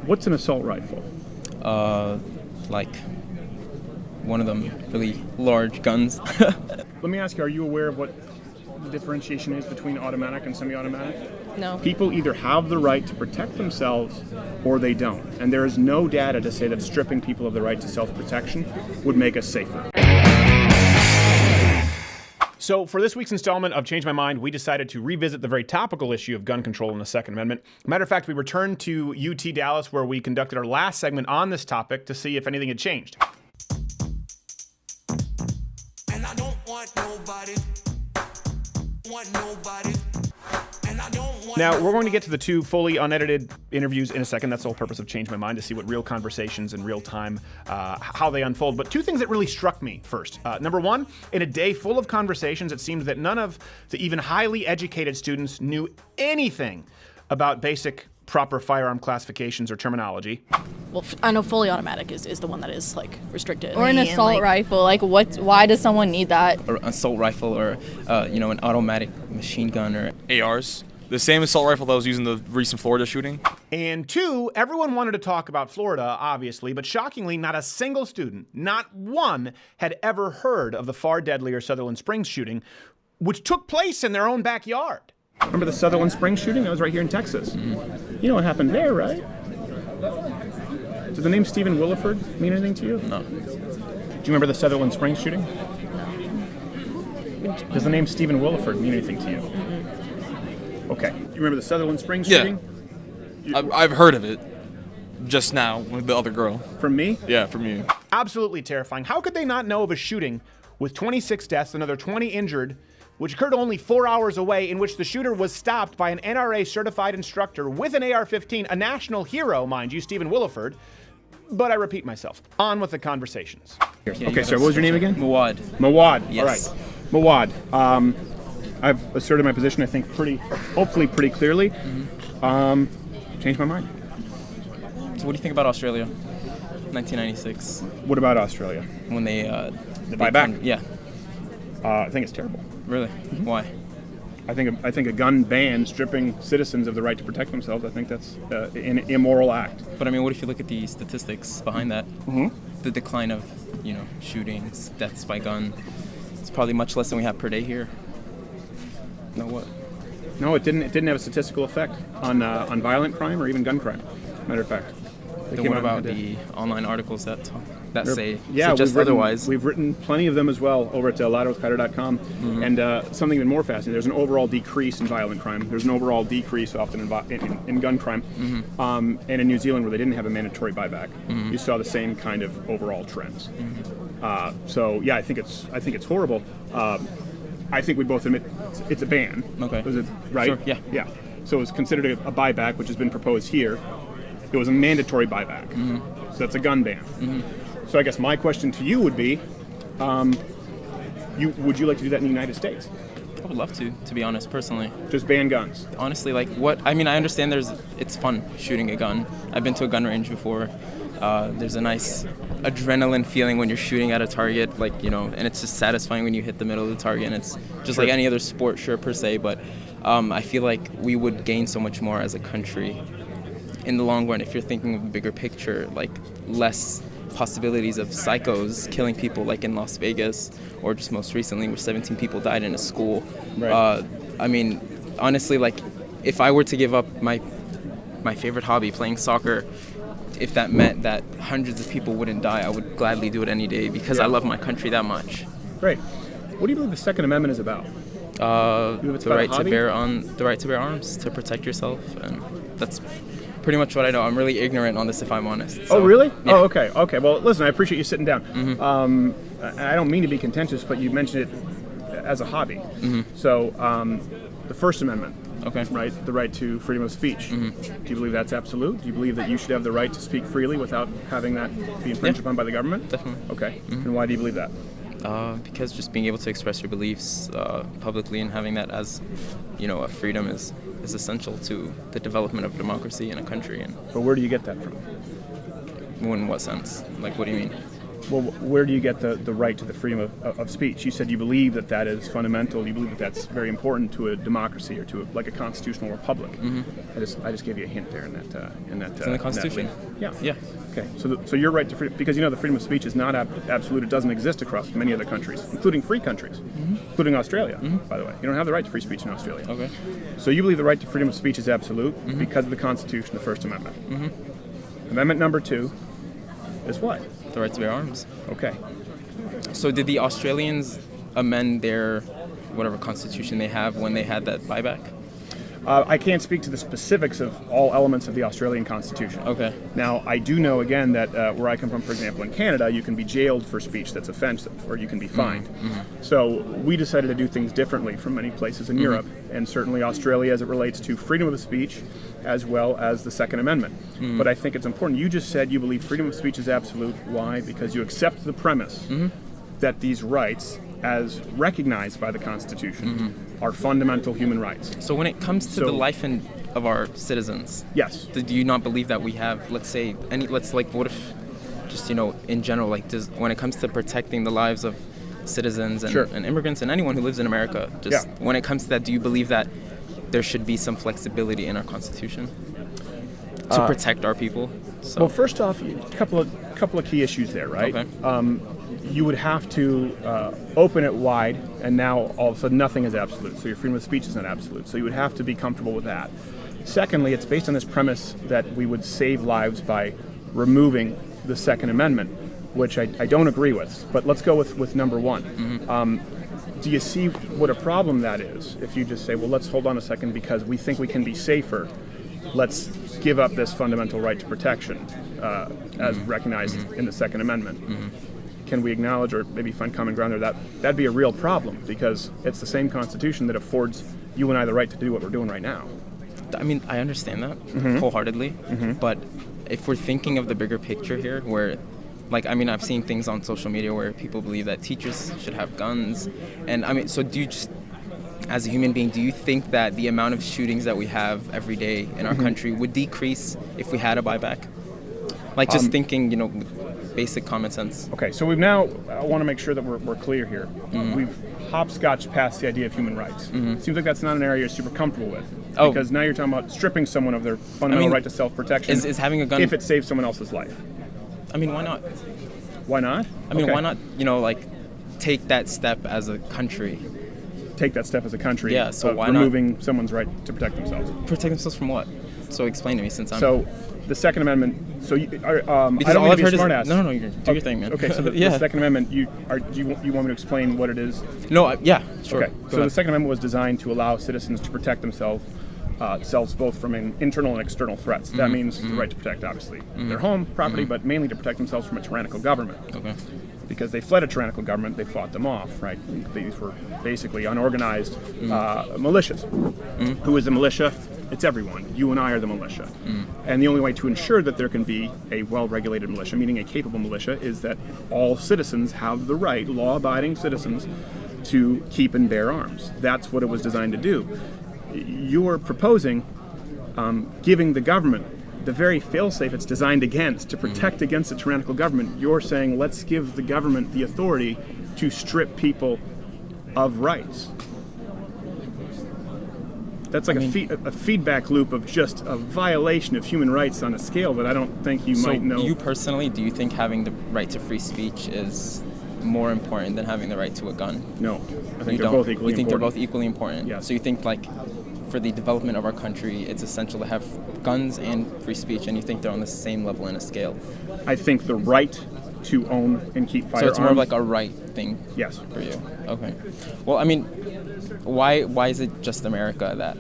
What's an assault rifle? Like one of them really large guns. Let me ask you, are you aware of what the differentiation is between automatic and semi-automatic? No. People either have the right to protect themselves or they don't. And there is no data to say that stripping people of the right to self-protection would make us safer. So for this week's installment of Change My Mind, we decided to revisit the very topical issue of gun control in the Second Amendment. Matter of fact, we returned to UT Dallas, where we conducted our last segment on this topic to see if anything had changed. And I don't want nobody. Now, we're going to get to the two fully unedited interviews in a second. That's the whole purpose of Change My Mind, to see what real conversations in real time, how they unfold. But two things that really struck me first. Number one, in a day full of conversations, it seemed that none of the even highly educated students knew anything about basic proper firearm classifications or terminology. Well, I know fully automatic is the one that is like restricted. Or an assault rifle. Like, why does someone need that? Or an assault rifle, or an automatic machine gun, or ARs. The same assault rifle that was used in the recent Florida shooting. And two, everyone wanted to talk about Florida, obviously, but shockingly, not a single student, not one, had ever heard of the far deadlier Sutherland Springs shooting, which took place in their own backyard. Remember the Sutherland Springs shooting? That was right here in Texas. Mm-hmm. You know what happened there, right? Does the name Stephen Williford mean anything to you? No. Do you remember the Sutherland Springs shooting? No. Does the name Stephen Williford mean anything to you? Mm-mm. Okay. You remember the Sutherland Springs shooting? Yeah. I've heard of it just now with the other girl. From me? Yeah, from you. Absolutely terrifying. How could they not know of a shooting with 26 deaths, another 20 injured, which occurred only 4 hours away, in which the shooter was stopped by an NRA-certified instructor with an AR-15, a national hero, mind you, Stephen Williford. But I repeat myself. On with the conversations. Yeah, okay, so what was your name again? Mawad. Mawad. Yes. All right. Mawad. I've asserted my position, I think, hopefully pretty clearly. Mm-hmm. Changed my mind. So what do you think about Australia? 1996. What about Australia? When they the buyback? Yeah. I think it's terrible. Really? Mm-hmm. Why? I think a gun ban stripping citizens of the right to protect themselves, I think that's an immoral act. But I mean, what if you look at the statistics behind that? Mm-hmm. The decline of, shootings, deaths by gun, it's probably much less than we have per day here. No, what? No, it didn't have a statistical effect on violent crime or even gun crime. Matter of fact. Then what about the online articles that say suggest just otherwise? We've written plenty of them as well over at loudwithkyler.com. Mm-hmm. And something even more fascinating, there's an overall decrease in violent crime. There's an overall decrease often in gun crime. Mm-hmm. And in New Zealand, where they didn't have a mandatory buyback, mm-hmm. you saw the same kind of overall trends. Mm-hmm. So yeah, I think it's horrible. I think we both admit it's a ban. Okay. Was it right? Sure. Yeah. Yeah. So it was considered a buyback, which has been proposed here. It was a mandatory buyback. Mm-hmm. So that's a gun ban. Mm-hmm. So I guess my question to you would be, would you like to do that in the United States? I would love to be honest, personally. Just ban guns? Honestly, I understand it's fun shooting a gun. I've been to a gun range before. There's a nice adrenaline feeling when you're shooting at a target, and it's just satisfying when you hit the middle of the target. And it's just like any other sport, sure, per se, but I feel like we would gain so much more as a country in the long run if you're thinking of the bigger picture, like less possibilities of psychos killing people like in Las Vegas, or just most recently where 17 people died in a school. Right. I mean, honestly, if I were to give up my favorite hobby, playing soccer, if that meant that hundreds of people wouldn't die, I would gladly do it any day because I love my country that much. Great. What do you believe the Second Amendment is about? The right to bear arms, to protect yourself, and that's pretty much what I know. I'm really ignorant on this, if I'm honest. So, oh, really? Yeah. Oh, okay. Okay. Well, listen, I appreciate you sitting down. Mm-hmm. I don't mean to be contentious, but you mentioned it as a hobby. Mm-hmm. So, the First Amendment, okay, right? The right to freedom of speech. Mm-hmm. Do you believe that's absolute? Do you believe that you should have the right to speak freely without having that be infringed upon by the government? Definitely. Okay. Mm-hmm. And why do you believe that? Because just being able to express your beliefs publicly and having that as, a freedom is essential to the development of democracy in a country. And but where do you get that from? in what sense? Like, what do you mean? Well, where do you get the right to the freedom of speech? You said you believe that that is fundamental. You believe that that's very important to a democracy or to a constitutional republic. I just gave you a hint there in that. It's in the Constitution. Yeah. Yeah. Okay. So your right to freedom, because the freedom of speech is not absolute. It doesn't exist across many other countries, including free countries, including Australia. By the way, you don't have the right to free speech in Australia. Okay. So you believe the right to freedom of speech is absolute because of the Constitution, the First Amendment. Amendment number 2 is what? The right to bear arms. Okay. So did the Australians amend their whatever constitution they have when they had that buyback? I can't speak to the specifics of all elements of the Australian Constitution. Okay. Now, I do know, again, that where I come from, for example, in Canada, you can be jailed for speech that's offensive, or you can be fined. So we decided to do things differently from many places in Europe, and certainly Australia as it relates to freedom of speech, as well as the Second Amendment. But I think it's important. You just said you believe freedom of speech is absolute. Why? Because you accept the premise that these rights, as recognized by the Constitution, are fundamental human rights. So when it comes to the life of our citizens, Yes. do you not believe that we have, let's say, what if, just, in general, when it comes to protecting the lives of citizens and, Sure. and immigrants and anyone who lives in America, just when it comes to that, do you believe that there should be some flexibility in our Constitution to protect our people? So, Well, first off, a couple of key issues there, right? Okay. You would have to open it wide, and now all of a sudden nothing is absolute. So your freedom of speech is not absolute. So you would have to be comfortable with that. Secondly, it's based on this premise that we would save lives by removing the Second Amendment, which I don't agree with. But let's go with number 1. Do you see what a problem that is if you just say, well, let's hold on a second because we think we can be safer. Let's give up this fundamental right to protection as recognized in the Second Amendment. Can we acknowledge or maybe find common ground there? That'd be a real problem because it's the same Constitution that affords you and I the right to do what we're doing right now. I mean, I understand that wholeheartedly, but if we're thinking of the bigger picture here, where, I've seen things on social media where people believe that teachers should have guns, and so do you just, as a human being, do you think that the amount of shootings that we have every day in our country would decrease if we had a buyback? Just thinking, basic common sense. Okay, so I want to make sure that we're clear here. We've hopscotched past the idea of human rights. Seems like that's not an area you're super comfortable with. Oh. Because now you're talking about stripping someone of their fundamental right to self-protection. Is having a gun... if it saves someone else's life. I mean, why not? Why not? Why not, take that step as a country? Take that step as a country. Yeah, so of why not? removing someone's right to protect themselves. Protect themselves from what? So explain to me, since I'm... So the Second Amendment. So I don't all mean I've to be heard a is... smartass. No, you do your thing, man. Okay, so the Second Amendment. Do you want me to explain what it is? No, yeah, sure. Okay, so the Second Amendment was designed to allow citizens to protect themselves both from internal and external threats. That means the right to protect, obviously, their home, property, but mainly to protect themselves from a tyrannical government. Okay. Because they fled a tyrannical government, they fought them off, right? These were basically unorganized militias. Who is the militia? It's everyone. You and I are the militia. And the only way to ensure that there can be a well-regulated militia, meaning a capable militia, is that all citizens have the right, law-abiding citizens, to keep and bear arms. That's what it was designed to do. You're proposing giving the government the very fail-safe it's designed against, to protect against a tyrannical government. You're saying, let's give the government the authority to strip people of rights. That's like a feedback loop of just a violation of human rights on a scale that I don't think you might know. So you personally, do you think having the right to free speech is more important than having the right to a gun? No. I think You they're don't? both equally You think important. they're both equally important? Yes. So you think, for the development of our country, it's essential to have guns and free speech, and you think they're on the same level in a scale? I think the right to own and keep firearms. So it's more of like a right thing Yes. for you? Okay. Well, why is it just America that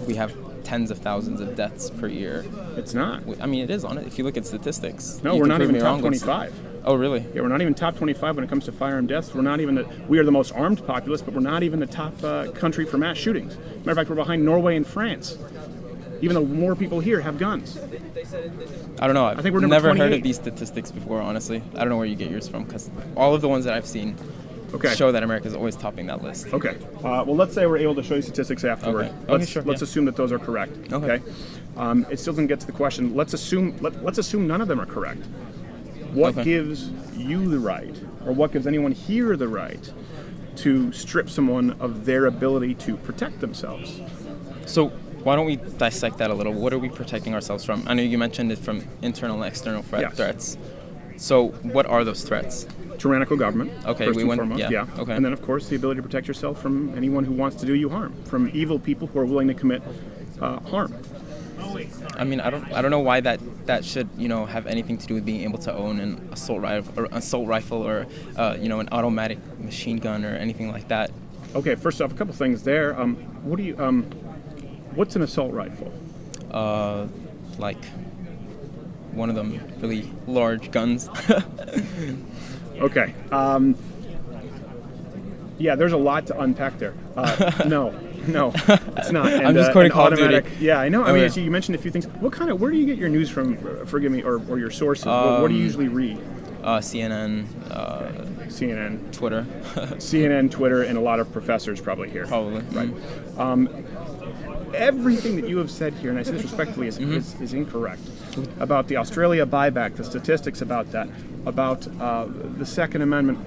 we have tens of thousands of deaths per year? It's not. It is on it. If you look at statistics. No, You we're can not prove even me top wrong, but- 25. Oh, really? Yeah, we're not even top 25 when it comes to firearm deaths. We're not even we are the most armed populace, but we're not even the top country for mass shootings. Matter of fact, we're behind Norway and France, even though more people here have guns. I don't know. I think we're number never heard 28. of these statistics before, honestly. I don't know where you get yours from, because all of the ones that I've seen Okay. show that America is always topping that list. Okay. Well, let's say we're able to show you statistics afterward. Okay. Okay, Let's, sure, let's yeah. assume that those are correct. Okay. It still doesn't get to the question. Let's assume none of them are correct. What Okay. gives you the right, or what gives anyone here the right, to strip someone of their ability to protect themselves? So why don't we dissect that a little? What are we protecting ourselves from? I know you mentioned it from internal and external Yes. threats. So what are those threats? Tyrannical government, Okay, first we and went- foremost, yeah, okay. And then, of course, the ability to protect yourself from anyone who wants to do you harm, from evil people who are willing to commit harm. I mean, I don't know why that should have anything to do with being able to own an assault rifle or an automatic machine gun or anything like that. Okay, first off, a couple things there. What's an assault rifle? Like one of them really large guns. Okay. Yeah, there's a lot to unpack there. No, it's not. And, I'm just quoting an Call of Duty. automatic. Yeah, I know. I mean, Okay. actually, you mentioned a few things. Where do you get your news from? Forgive me, or your sources? What do you usually read? CNN, CNN, Twitter, CNN, Twitter, and a lot of professors probably here. probably. Right. Everything that you have said here, and I say this respectfully, is incorrect. About the Australia buyback, the statistics about that, about the Second Amendment,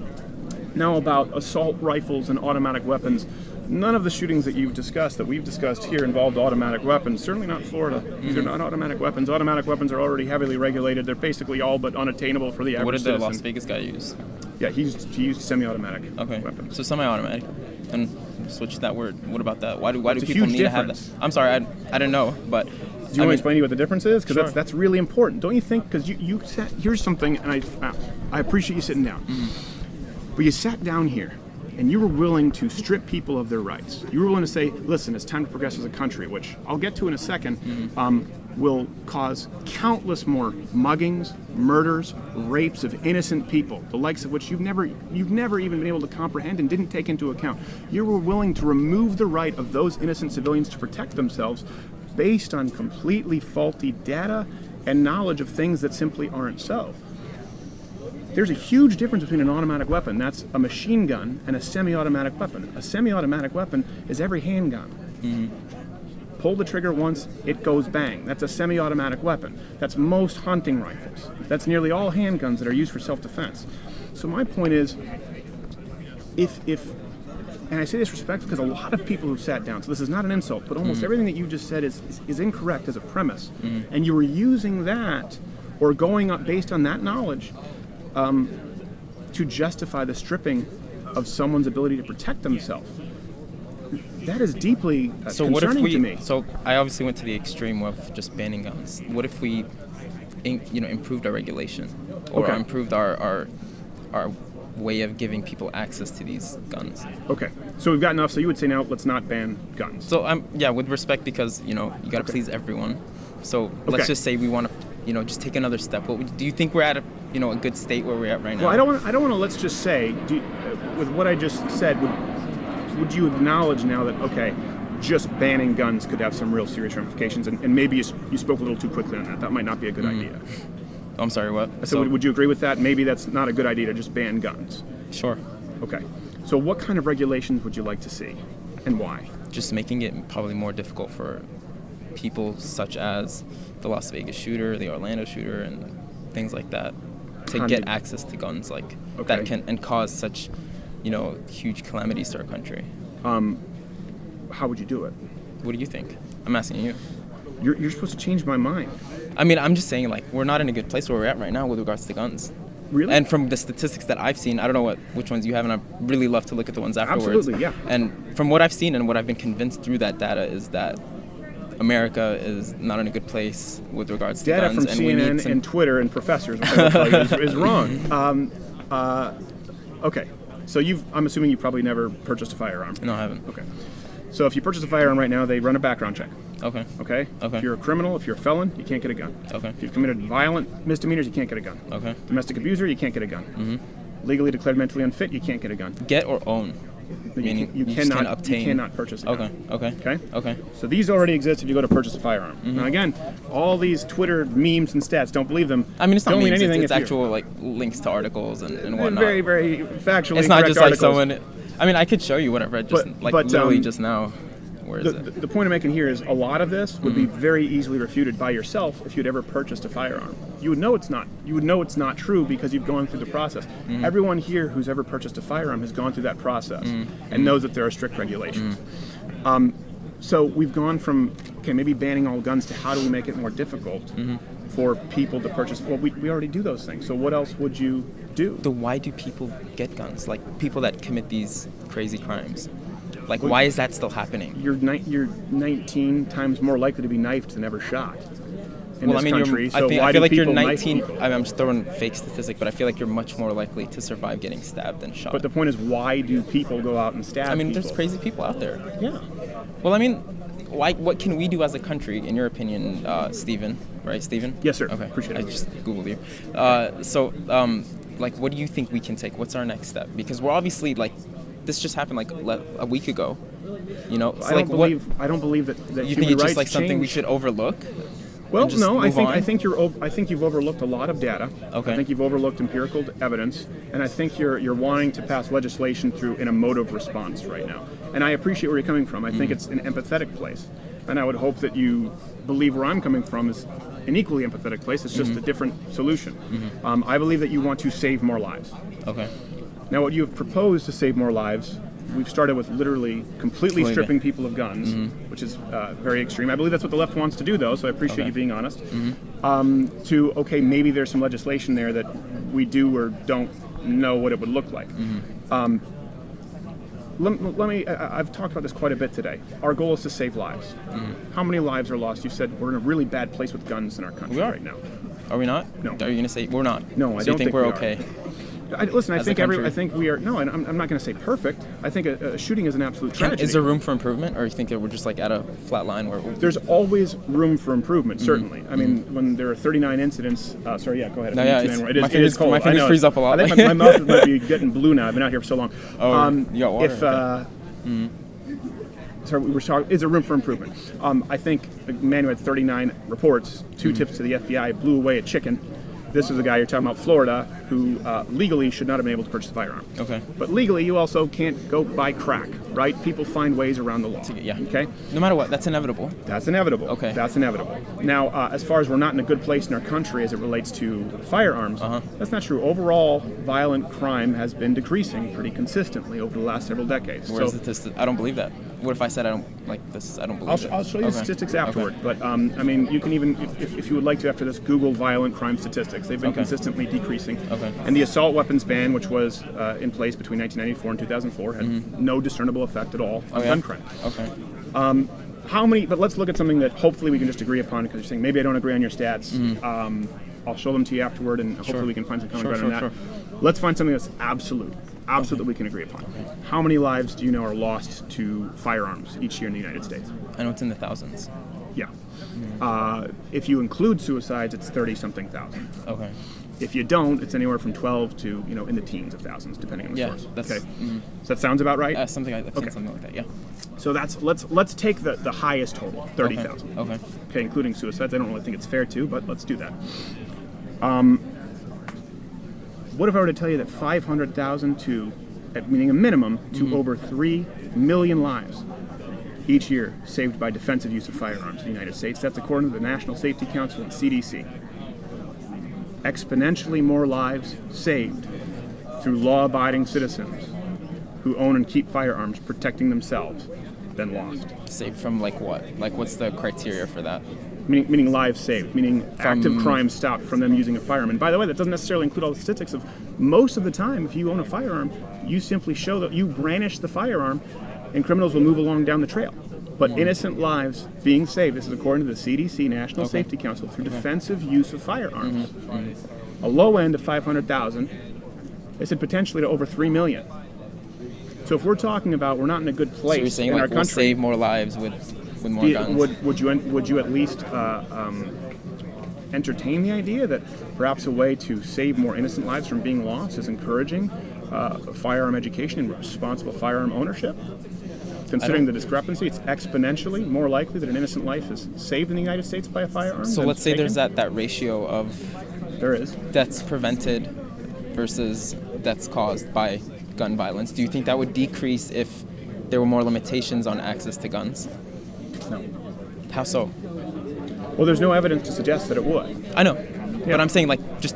now about assault rifles and automatic weapons. None of the shootings that you've discussed, that we've discussed here, involved automatic weapons. Certainly not Florida. These are not automatic weapons. Automatic weapons are already heavily regulated. They're basically all but unattainable for the average What did the citizen. Las Vegas guy use? Yeah, he used semi-automatic Okay, weapons. so semi-automatic. And switch that word. What about that? Why do It's a people huge need to have that? difference. I'm sorry, I didn't know, but. Do you want to explain to you what the difference is? Because Sure. that's really important. Don't you think? Because you sat, here's something, and I appreciate you sitting down. But you sat down here, and you were willing to strip people of their rights. You were willing to say, listen, it's time to progress as a country, which I'll get to in a second, will cause countless more muggings, murders, rapes of innocent people, the likes of which you've never even been able to comprehend and didn't take into account. You were willing to remove the right of those innocent civilians to protect themselves based on completely faulty data and knowledge of things that simply aren't so. There's a huge difference between an automatic weapon, that's a machine gun, and a semi-automatic weapon. A semi-automatic weapon is every handgun. Pull the trigger once, it goes bang. That's a semi-automatic weapon. That's most hunting rifles. That's nearly all handguns that are used for self-defense. So my point is, if and I say this respectfully because a lot of people who've sat down, so this is not an insult, but almost everything that you just said is incorrect as a premise. And you were using that, or going up based on that knowledge, to justify the stripping of someone's ability to protect themselves. That is deeply So what if concerning we? to me. So I obviously went to the extreme of just banning guns. What if we, improved our regulation, or Okay. improved our way of giving people access to these guns? Okay, so we've got enough. So you would say now, let's not ban guns. So with respect, because you got to please everyone. So Okay. let's just say we want to, just take another step. Do you think we're at a good state where we're at right now? Well, I don't want to. Let's just say, with what I just said, would you acknowledge now that just banning guns could have some real serious ramifications, and maybe you spoke a little too quickly on that. That might not be a good idea. I'm sorry, what? So would you agree with that? Maybe that's not a good idea to just ban guns. Sure. Okay. So what kind of regulations would you like to see, and why? Just making it probably more difficult for people such as the Las Vegas shooter, the Orlando shooter, and things like that to get access to guns that can cause such, huge calamities to our country. How would you do it? What do you think? I'm asking you. You're supposed to change my mind. I mean, I'm just saying, we're not in a good place where we're at right now with regards to guns. Really? And from the statistics that I've seen, I don't know which ones you have, and I really love to look at the ones afterwards. Absolutely, yeah. And from what I've seen and what I've been convinced through that data is that America is not in a good place with regards to Data guns. from and we need CNN and Twitter and professors what I will tell you, is wrong. Okay, so I'm assuming you probably never purchased a firearm. No, I haven't. Okay. So if you purchase a firearm right now, they run a background check. Okay. Okay? Okay. If you're a criminal, if you're a felon, you can't get a gun. Okay. If you've committed violent misdemeanors, you can't get a gun. Okay. Domestic abuser, you can't get a gun. Mm-hmm. Legally declared mentally unfit, you can't get a gun. Get or own? Meaning You just cannot can't obtain. You cannot purchase a gun. Okay. Okay? Okay. So these already exist if you go to purchase a firearm. Now again, all these Twitter memes and stats, don't believe them. I mean, it's not don't mean memes, anything it's if you're- actual links to articles and whatnot. Very, very factually It's not correct just articles. someone. I mean, I could show you what I read just But, literally um, just now. Where is it? The point I'm making here is a lot of this would be very easily refuted by yourself if you'd ever purchased a firearm. You would know it's not. You would know it's not true because you've gone through the process. Everyone here who's ever purchased a firearm has gone through that process and knows that there are strict regulations. So we've gone from maybe banning all guns to how do we make it more difficult for people to purchase? Well, we already do those things. So what else would you do? So why do people get guns? Like people that commit these crazy crimes. Like why is that still happening? You're 19 times more likely to be knifed than ever shot in this country. So why I feel do like you're people knife 19. people? I'm just throwing a fake statistic, but I feel like you're much more likely to survive getting stabbed than shot. But the point is, why do people go out and stab I mean, people? there's crazy people out there. Yeah. Well, I mean, what can we do as a country, in your opinion, Stephen? Right, Stephen? Yes, sir. Okay. Appreciate it. I just Googled you. Like, what do you think we can take? What's our next step? Because we're obviously, like, this just happened, like, a week ago. You know? So, I don't believe that you human think it's rights just, like, something we change. should overlook? Well, and just no, I move on? think you've overlooked a lot of data. Okay. I think you've overlooked empirical evidence, and I think you're wanting to pass legislation through an emotive response right now. And I appreciate where you're coming from. I think it's an empathetic place, and I would hope that you believe where I'm coming from is an equally empathetic place. It's just a different solution. I believe that you want to save more lives. Okay. Now, what you have proposed to save more lives, we've started with literally completely stripping people of guns, which is very extreme. I believe that's what the left wants to do, though, so I appreciate you being honest. Maybe there's some legislation there that we do or don't know what it would look like. I've talked about this quite a bit today. Our goal is to save lives. How many lives are lost? You said we're in a really bad place with guns in our country We are. right now. Are we not? No. Are you going to say we're not? No, I so don't you think think we're we are. okay? Listen, I As a think country? I think we are. No, and I'm not going to say perfect. I think a shooting is an absolute tragedy. Is there room for improvement, or you think that we're just like at a flat line where There's always room for improvement, certainly. I mean, when there are 39 incidents. Sorry, yeah, go ahead. No, yeah, It is- it is cold. my I fingers know. freeze up a lot. I think my mouth might be getting blue now. I've been out here for so long. Oh, you got water, Sorry, we were talking. Is there room for improvement? I think a man who had 39 reports, 2 tips to the FBI, blew away a chicken. This is a guy you're talking about, Florida, who legally should not have been able to purchase a firearm. Okay. But legally, you also can't go buy crack, right? People find ways around the law. Yeah. Okay. No matter what, that's inevitable. That's inevitable. Okay. That's inevitable. Now, as far as we're not in a good place in our country as it relates to firearms, that's not true. Overall, violent crime has been decreasing pretty consistently over the last several decades. Where's the statistic? I don't believe that. What if I said I don't like this? I don't believe it. I'll show you the Okay. statistics afterward. But I mean, you can even, if you would like to after this, Google violent crime statistics. They've been Okay. consistently decreasing. Okay. And the assault weapons ban, which was in place between 1994 and 2004, had no discernible effect at all on gun crime. Okay. How many? But let's look at something that hopefully we can just agree upon, because you're saying maybe I don't agree on your stats. I'll show them to you afterward, and hopefully we can find some common ground on that. Sure. Let's find something that's absolute that we can agree upon. How many lives do you know are lost to firearms each year in the United States? I know it's in the thousands. Yeah. If you include suicides, it's 30-something thousand. Okay. If you don't, it's anywhere from 12 to in the teens of thousands, depending on the Yeah, source. that's- Okay. So that sounds about right. I've seen Okay. something like that. Yeah. So let's take the highest total, 30,000. Okay. Okay, including suicides. I don't really think it's fair to, but let's do that. What if I were to tell you that 500,000 to, meaning a minimum, to over 3 million lives each year saved by defensive use of firearms in the United States? That's according to the National Safety Council and CDC. Exponentially more lives saved through law-abiding citizens who own and keep firearms protecting themselves than lost. Saved from like what? Like what's the criteria for that? Meaning lives saved, meaning active crime stopped from them using a firearm. And by the way, that doesn't necessarily include all the statistics of most of the time, if you own a firearm, you simply show that you brandish the firearm and criminals will move along down the trail. But innocent lives being saved, this is according to the CDC, National Safety Council, through defensive use of firearms. A low end of 500,000, they said potentially to over 3 million. So if we're talking about we're not in a good place So you're saying in like our we'll country, save more lives with more guns? would you at least entertain the idea that perhaps a way to save more innocent lives from being lost is encouraging firearm education and responsible firearm ownership? Considering the discrepancy, it's exponentially more likely that an innocent life is saved in the United States by a firearm. So than let's say there's taken. that ratio of There is. deaths prevented versus deaths caused by gun violence. Do you think that would decrease if there were more limitations on access to guns. No. How so? Well, there's no evidence to suggest that it would. I know, Yeah. but I'm saying like just.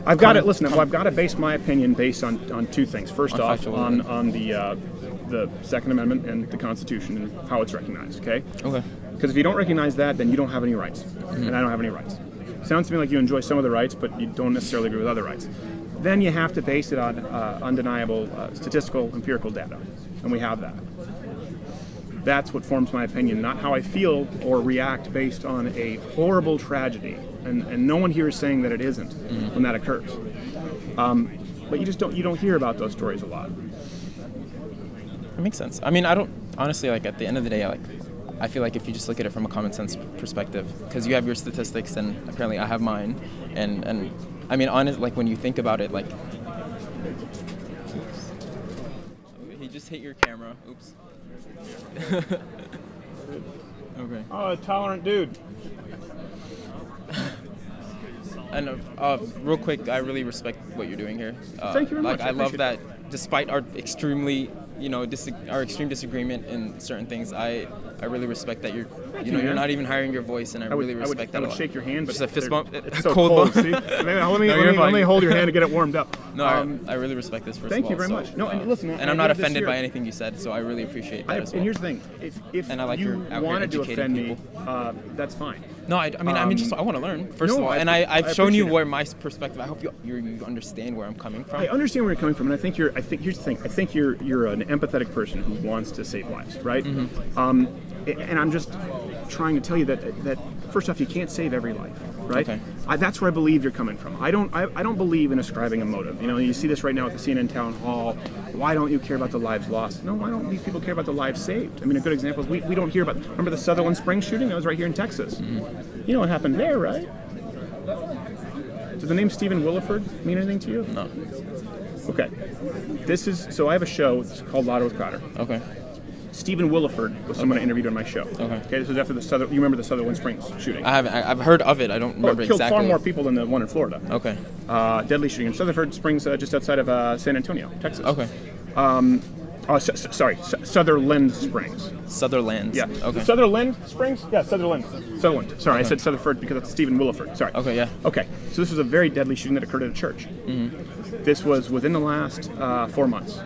I've got to listen. I've got to base my opinion based on two things. First On off, factual on the Second Amendment and the Constitution and how it's recognized. Okay. Okay. Because if you don't recognize that, then you don't have any rights, and I don't have any rights. Sounds to me like you enjoy some of the rights, but you don't necessarily agree with other rights. Then you have to base it on undeniable statistical, empirical data, and we have that. That's what forms my opinion, not how I feel or react based on a horrible tragedy. And no one here is saying that it isn't when that occurs. But you don't hear about those stories a lot. That makes sense. I mean, I don't honestly like at the end of the day, I feel like if you just look at it from a common sense perspective, because you have your statistics and apparently I have mine, and I mean, like when you think about it, like he just hit your camera. Oops. Okay. Oh, a tolerant dude. And real quick, I really respect what you're doing here. Thank you very like, much. I love appreciate that, despite our extremely, our extreme disagreement in certain things, I really respect that you're man. not even hiring your voice, and I really respect that I a would lot. shake your hand, but Just a fist bump, it's so cold cold. bump. See? Let me No, you're let me fine. hold your hand to get it warmed up. No, I really respect this. First thank of all, you very so, much. No, and listen, and at I'm the not end of this offended by year- anything you said, so I really appreciate that as well. And here's the thing: if And I like you you're out here wanted to educating offend me, people. that's fine. No, I want to learn first no, of all, I- and I I've shown you appreciate it. where my perspective. I hope you understand where I'm coming from. I understand where you're coming from, and I think here's the thing. I think you're an empathetic person who wants to save lives, right? And I'm just trying to tell you that first off, you can't save every life, right? Okay. That's where I believe you're coming from. I don't believe in ascribing a motive. You see this right now at the CNN town hall. Why don't you care about the lives lost? No, why don't these people care about the lives saved? I mean, a good example is we don't hear about. Remember the Sutherland Springs shooting? That was right here in Texas. You know what happened there, right? Does the name Stephen Williford mean anything to you? No. Okay. So I have a show. It's called Lotto with Crowder. Okay. Stephen Williford was someone I interviewed on my show. Okay. This was after you remember the Sutherland Springs shooting? I've heard of it. I don't remember It killed exactly. far more people than the one in Florida. Okay. Deadly shooting in Sutherland Springs, just outside of San Antonio, Texas. Okay. Sutherland Springs. Sutherland. Yeah. Okay. Sutherland Springs? Yeah, Sutherland. Sorry, I said Sutherford because it's Stephen Williford. Sorry. Okay. Yeah. Okay, so this was a very deadly shooting that occurred at a church. This was within the last 4 months.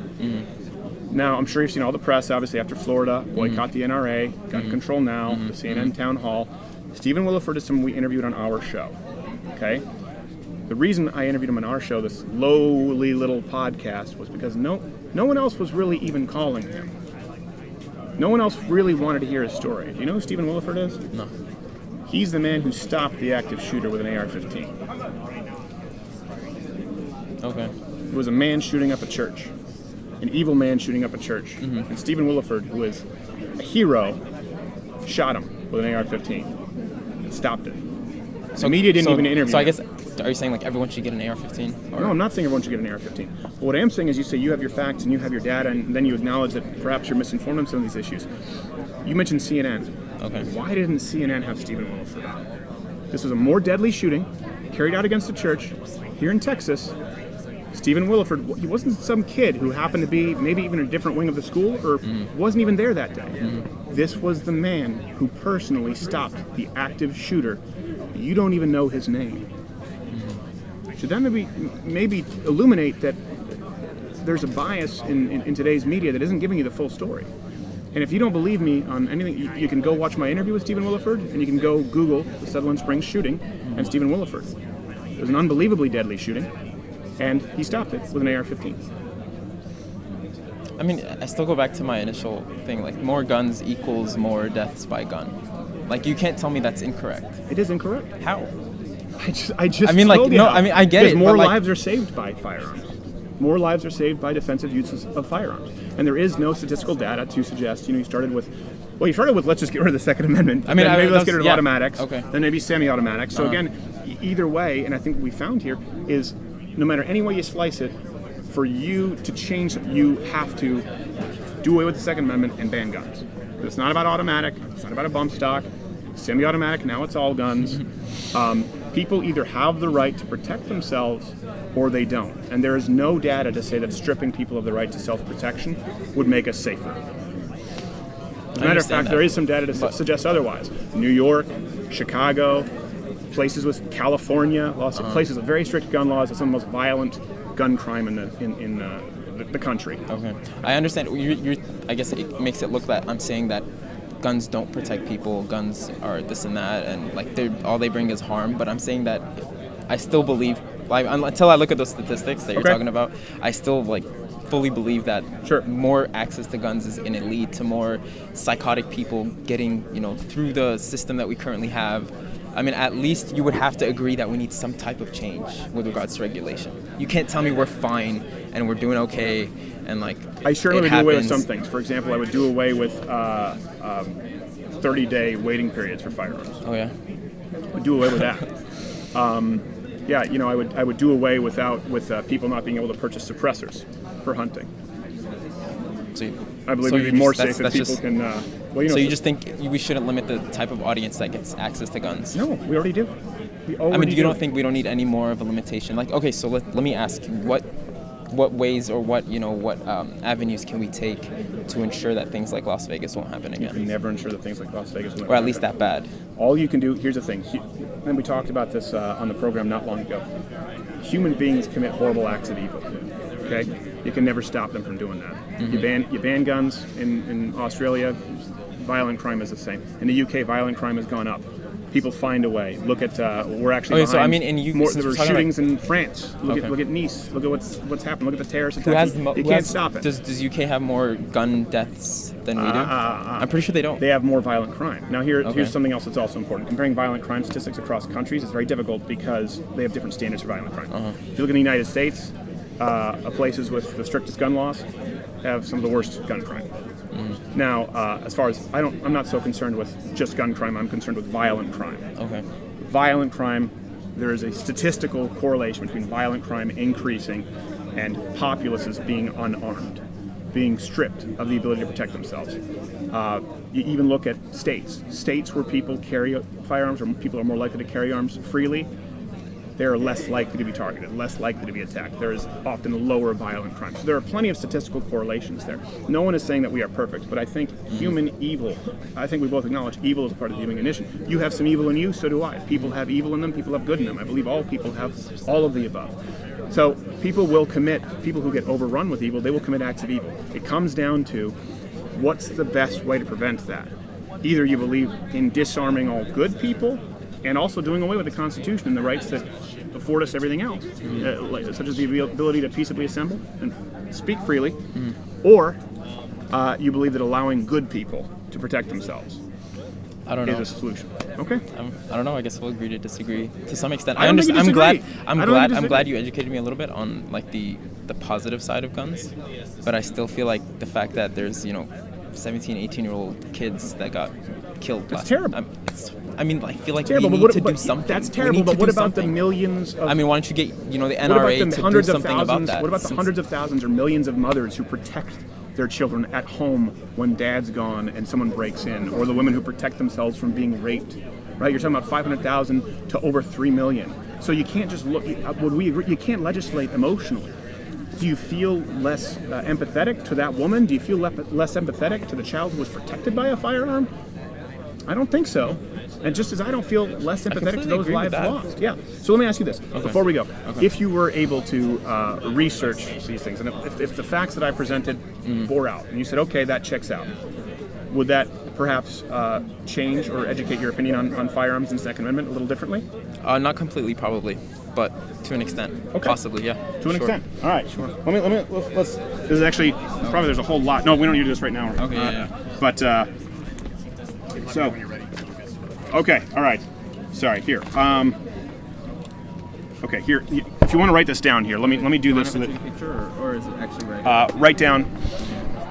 Now, I'm sure you've seen all the press, obviously, after Florida, boycott the NRA, gun control now, the CNN town hall. Stephen Williford is someone we interviewed on our show, okay? The reason I interviewed him on our show, this lowly little podcast, was because no one else was really even calling him. No one else really wanted to hear his story. Do you know who Stephen Williford is? No. He's the man who stopped the active shooter with an AR-15. Okay. It was a man shooting up a church, an evil man shooting up a church. And Stephen Williford, who is a hero, shot him with an AR-15 and stopped it. The media didn't even interview So I him. guess, are you saying like everyone should get an AR-15? Or? No, I'm not saying everyone should get an AR-15. But what I am saying is you say you have your facts and you have your data, and then you acknowledge that perhaps you're misinformed on some of these issues. You mentioned CNN. Okay. Why didn't CNN have Stephen Williford? This was a more deadly shooting carried out against a church here in Texas. Stephen Williford, he wasn't some kid who happened to be maybe even a different wing of the school or wasn't even there that day. This was the man who personally stopped the active shooter. You don't even know his name. Should that maybe illuminate that there's a bias in today's media that isn't giving you the full story? And if you don't believe me on anything, you can go watch my interview with Stephen Williford, and you can go Google the Sutherland Springs shooting and Stephen Williford. It was an unbelievably deadly shooting, and he stopped it with an AR-15. I mean, I still go back to my initial thing, like more guns equals more deaths by gun. Like, you can't tell me that's incorrect. It is incorrect. How? I just I mean, like, told you no, how. I mean, I get Because it, more but, like- lives are saved by firearms. More lives are saved by defensive uses of firearms. And there is no statistical data to suggest, you started with, let's just get rid of the Second Amendment. I mean, then maybe let's get rid of yeah. automatics. Okay. Then maybe semi-automatics. So again, either way, and I think what we found here is no matter any way you slice it, for you to change, you have to do away with the Second Amendment and ban guns. It's not about automatic. It's not about a bump stock. Semi-automatic, now it's all guns. People either have the right to protect themselves or they don't. And there is no data to say that stripping people of the right to self-protection would make us safer. As a matter of understand fact, that. there is some data to suggest otherwise. New York, Chicago, places with California, lots of places with very strict gun laws, are some of the most violent gun crime in the country. Okay, I understand. You're, I guess it makes it look that I'm saying that guns don't protect people. Guns are this and that, and like all they bring is harm. But I'm saying that I still believe, like until I look at those statistics that you're Okay. talking about, I still like fully believe that Sure. more access to guns is going to lead to more psychotic people getting, through the system that we currently have. I mean, at least you would have to agree that we need some type of change with regards to regulation. You can't tell me we're fine and we're doing okay and like I certainly it would do away with happens. some things. For example, I would do away with 30-day waiting periods for firearms. Oh yeah. I would do away with that. Yeah, I would do away with people not being able to purchase suppressors for hunting. So I believe so it'd you be more just- safe if that's people just- can. So you just think we shouldn't limit the type of audience that gets access to guns? No, we already do. We already I mean, you do. don't think we don't need any more of a limitation? Like, okay, so let me ask you, what ways or what avenues can we take to ensure that things like Las Vegas won't happen You can again, never ensure that things like Las Vegas will or at least that bad? All you can do, here's the thing, and we talked about this on the program not long ago. Human beings commit horrible acts of evil. Okay, you can never stop them from doing that. Mm-hmm. You ban guns in Australia, violent crime is the same. In the UK, violent crime has gone up. People find a way. Look at we're actually Okay, so, behind I mean, in UK, more, since there we're were talking shootings in France. Look Okay. at Nice. Look at what's happened. Look at the terrorist attacks. Who has the you can't stop it. Does UK have more gun deaths than we do? I'm pretty sure they don't. They have more violent crime. Now Okay. here's something else that's also important. Comparing violent crime statistics across countries is very difficult because they have different standards for violent crime. If you look in the United States, places with the strictest gun laws have some of the worst gun crime. Now, as far as I'm not so concerned with just gun crime. I'm concerned with violent crime. Okay. Violent crime, there is a statistical correlation between violent crime increasing and populaces being unarmed, being stripped of the ability to protect themselves. You even look at states where people carry firearms, or people are more likely to carry arms freely. They're less likely to be targeted, less likely to be attacked. There is often a lower violent crime. So there are plenty of statistical correlations there. No one is saying that we are perfect, but I think human evil, I think we both acknowledge evil is a part of the human condition. You have some evil in you, so do I. People have evil in them, people have good in them. I believe all people have all of the above. So people who get overrun with evil, they will commit acts of evil. It comes down to what's the best way to prevent that. Either you believe in disarming all good people, and also doing away with the Constitution and the rights that afford us everything else, such as the ability to peaceably assemble and speak freely, or you believe that allowing good people to protect themselves I don't know. is a solution. Okay. I don't know. I guess we'll agree to disagree to some extent. I don't think you I'm glad. disagree. I'm I don't glad. think you I'm glad disagree. you educated me a little bit on like the positive side of guns, but I still feel like the fact that there's 17, 18-year-old kids that got killed. That's terrible. I mean, I feel like Terrible, we but need to do something. That's We terrible. need to But what do about the something. millions of? I mean, why don't you get the what about NRA the to do hundreds of something about thousands? that? What about the since- hundreds of thousands or millions of mothers who protect their children at home when dad's gone and someone breaks in, or the women who protect themselves from being raped? Right? You're talking about 500,000 to over 3 million. So you can't just look. Would we agree? You can't legislate emotionally. Do you feel less empathetic to that woman? Do you feel less empathetic to the child who was protected by a firearm? I don't think so. And just as I don't feel less empathetic to completely those agree with lives that. lost. Yeah. So let me ask you this before we go. If you were able to research these things, and if the facts that I presented bore out, and you said, okay, that checks out, would that perhaps change or educate your opinion on firearms and Second Amendment a little differently? Not completely, probably, but to an extent, Okay. possibly, yeah. To an Sure. extent. All right. Sure. Let's. This is actually probably there's a whole lot. No, we don't need to do this right now. Okay, yeah. But so. Okay. All right. Sorry. Here. Okay. Here. If you want to write this down here, let me do this. So that, picture, or is it actually right? write down.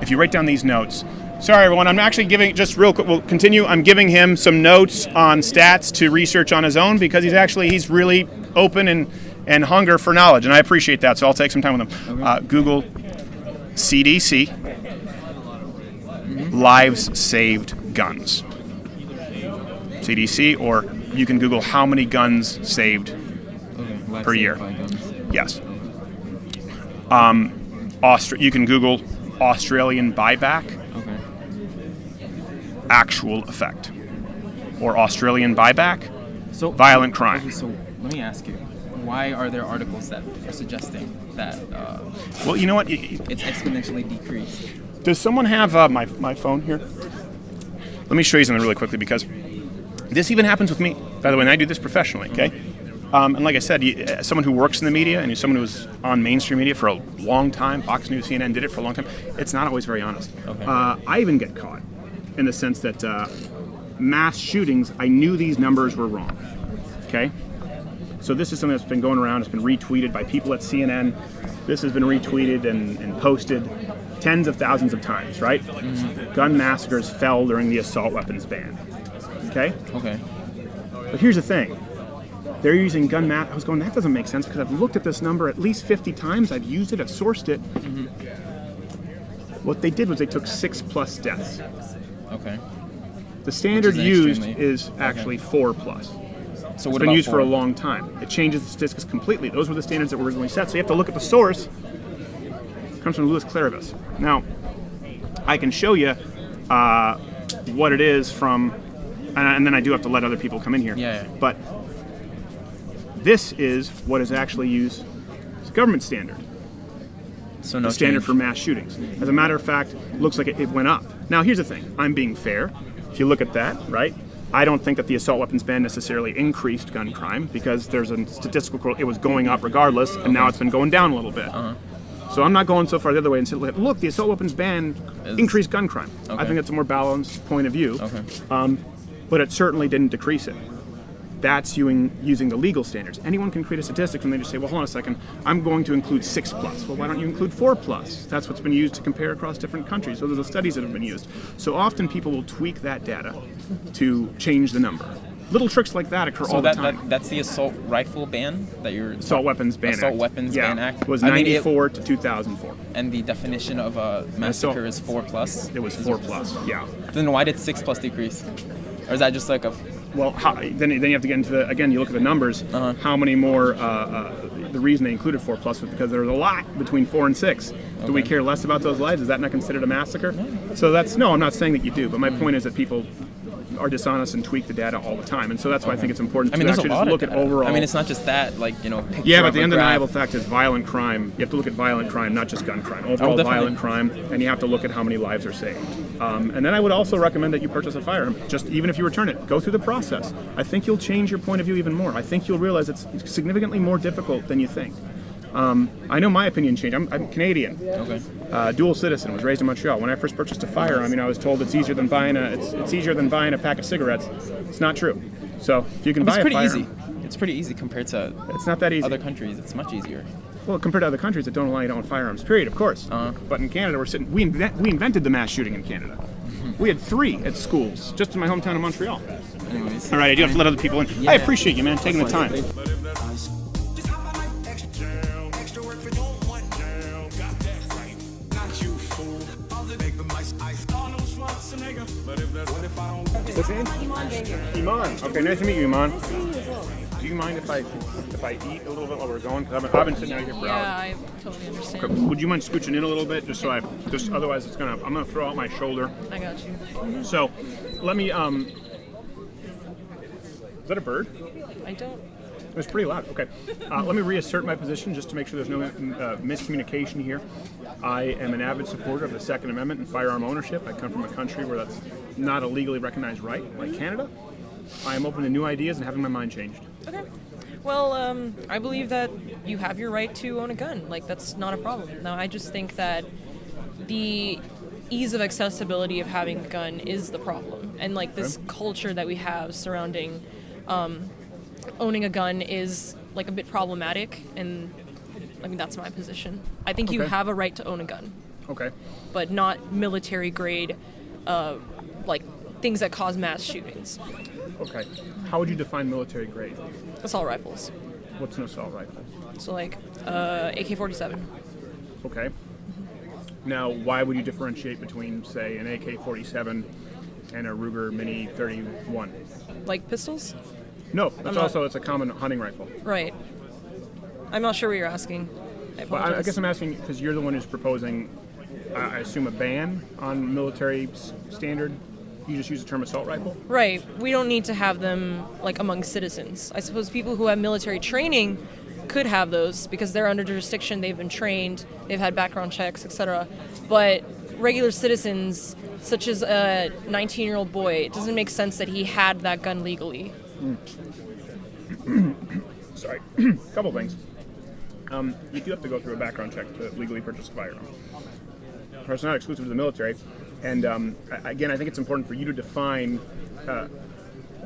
If you write down these notes. Sorry, everyone. I'm actually giving just real quick. We'll continue. I'm giving him some notes on stats to research on his own because he's really open and hunger for knowledge, and I appreciate that. So I'll take some time with him. Okay. Google CDC lives saved guns. CDC, or you can Google how many guns saved per year. Yes. You can Google Australian buyback. Okay. actual effect. Or Australian buyback, So violent crime. Okay, so let me ask you, why are there articles that are suggesting that Well, you know what? it's exponentially decreased? Does someone have my phone here? Let me show you something really quickly because this even happens with me, by the way, and I do this professionally, okay? And like I said, as someone who works in the media and you're someone who's on mainstream media for a long time, Fox News, CNN did it for a long time, it's not always very honest. Okay. I even get caught in the sense that mass shootings, I knew these numbers were wrong, okay? So this is something that's been going around, it's been retweeted by people at CNN. This has been retweeted and posted tens of thousands of times, right? Gun massacres fell during the assault weapons ban, okay? Okay. But here's the thing. They're using gun math. I was going, that doesn't make sense because I've looked at this number at least 50 times. I've used it. I've sourced it. What they did was they took 6+ deaths. Okay. The standard Which is used extremely- is actually 4+. So It's what been about used for a 4? long time. It changes the statistics completely. Those were the standards that were originally set. So you have to look at the source. It comes from Louis Claravis. Now, I can show you what it is from, and then I do have to let other people come in here. Yeah. But this is what is actually used as a government standard. So no The standard change. for mass shootings. As a matter of fact, looks like it went up. Now, here's the thing. I'm being fair. If you look at that, right, I don't think that the assault weapons ban necessarily increased gun crime because there's a statistical, it was going up regardless, and now it's been going down a little bit. So I'm not going so far the other way and say, look, the assault weapons ban increased gun crime. I Okay. think that's a more balanced point of view. Okay. But it certainly didn't decrease it. That's using the legal standards. Anyone can create a statistic and they just say, well, hold on a second, I'm going to include 6+. Well, why don't you include 4+? That's what's been used to compare across different countries. Those are the studies that have been used. So often people will tweak that data to change the number. Little tricks like that occur all the time. that's the assault rifle ban that you're Assault Weapons Ban Act. Assault Weapons yeah, Ban Act was I mean, 94 to 2004. and the definition of a massacre is 4+. It was 4+, yeah. Then why did 6+ decrease? Or is that just like a Well, then you have to get into the, again, you look at the numbers, how many more, the reason they included 4+ was because there was a lot between 4 and 6. Do we care less about those lives? Is that not considered a massacre? So no, I'm not saying that you do, but my point is that people are dishonest and tweak the data all the time, and so that's why I think it's important I mean, to there's a actually lot just look of at data. overall. I mean, it's not just that, like, picture Yeah, but of the a undeniable graph. fact is violent crime. You have to look at violent crime, not just gun crime. Overall definitely. violent crime, and you have to look at how many lives are saved. And then I would also recommend that you purchase a firearm. Just even if you return it, go through the process. I think you'll change your point of view even more. I think you'll realize it's significantly more difficult than you think. I know my opinion changed. I'm Canadian. Okay. Dual citizen, was raised in Montreal. When I first purchased a firearm, I was told it's easier than buying a pack of cigarettes. It's not true. So if you can buy It's a pretty firearm, easy. It's pretty easy compared to it's not that easy. other countries. It's much easier. Well, compared to other countries that don't allow you to own firearms, period, of course. But in Canada, we invented the mass shooting in Canada. We had 3 at schools, just in my hometown of Montreal. Anyways. All right, I do have to let other people in. I appreciate you, man, taking the time. What's your name? Iman. Okay, nice to meet you, Iman. Do you mind if I eat a little bit while we're going? Because I've been sitting out here for hours. I totally understand. Okay, would you mind scooching in a little bit, just otherwise I'm gonna throw out my shoulder. I got you. So, let me is that a bird? I don't. It was pretty loud. Okay. Let me reassert my position just to make sure there's no miscommunication here. I am an avid supporter of the Second Amendment and firearm ownership. I come from a country where that's not a legally recognized right, like Canada. I am open to new ideas and having my mind changed. Okay. Well, I believe that you have your right to own a gun. Like, that's not a problem. Now, I just think that the ease of accessibility of having a gun is the problem. And, like, this culture that we have surrounding owning a gun is, like, a bit problematic. And, I mean, that's my position. I think you Okay. have a right to own a gun, Okay. but not military grade, like, things that cause mass shootings. Okay. How would you define military grade? Assault rifles. What's an assault rifle? So, like, AK-47. Okay. Now, why would you differentiate between, say, an AK-47 and a Ruger Mini 31? Like pistols? No, that's it's a common hunting rifle. Right. I'm not sure what you're asking. I But apologize. I guess I'm asking because you're the one who's proposing, I assume, a ban on military standard You just use the term assault rifle? Right. We don't need to have them like among citizens. I suppose people who have military training could have those because they're under jurisdiction, they've been trained, they've had background checks, etc. But regular citizens, such as a 19-year-old boy, it doesn't make sense that he had that gun legally. Sorry. Couple things. You do have to go through a background check to legally purchase a firearm. It's not exclusive to the military. And again, I think it's important for you to define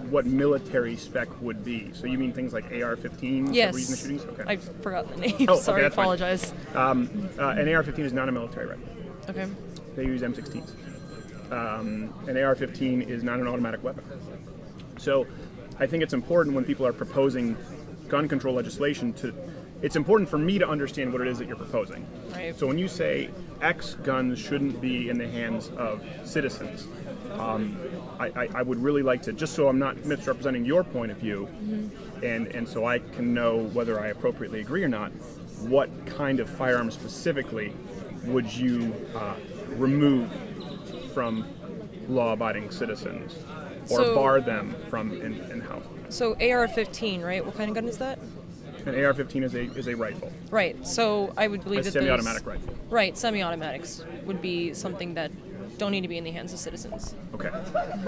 what military spec would be. So you mean things like AR-15s Yes. for using the shootings? Okay. I forgot the name. Oh, okay, Sorry, that's fine. apologize. An AR-15 is not a military rifle. Okay. They use M16s. An AR-15 is not an automatic weapon. So I think it's important when people are proposing gun control legislation it's important for me to understand what it is that you're proposing. Right. So when you say X guns shouldn't be in the hands of citizens, I would really like to, just so I'm not misrepresenting your point of view, and so I can know whether I appropriately agree or not, what kind of firearms specifically would you remove from law-abiding citizens or So- bar them from in-house? So AR-15, right? What kind of gun is that? An AR-15 is a rifle, Right. So I would believe a that semi-automatic rifle. Right. Semi-automatics would be something that don't need to be in the hands of citizens. Okay,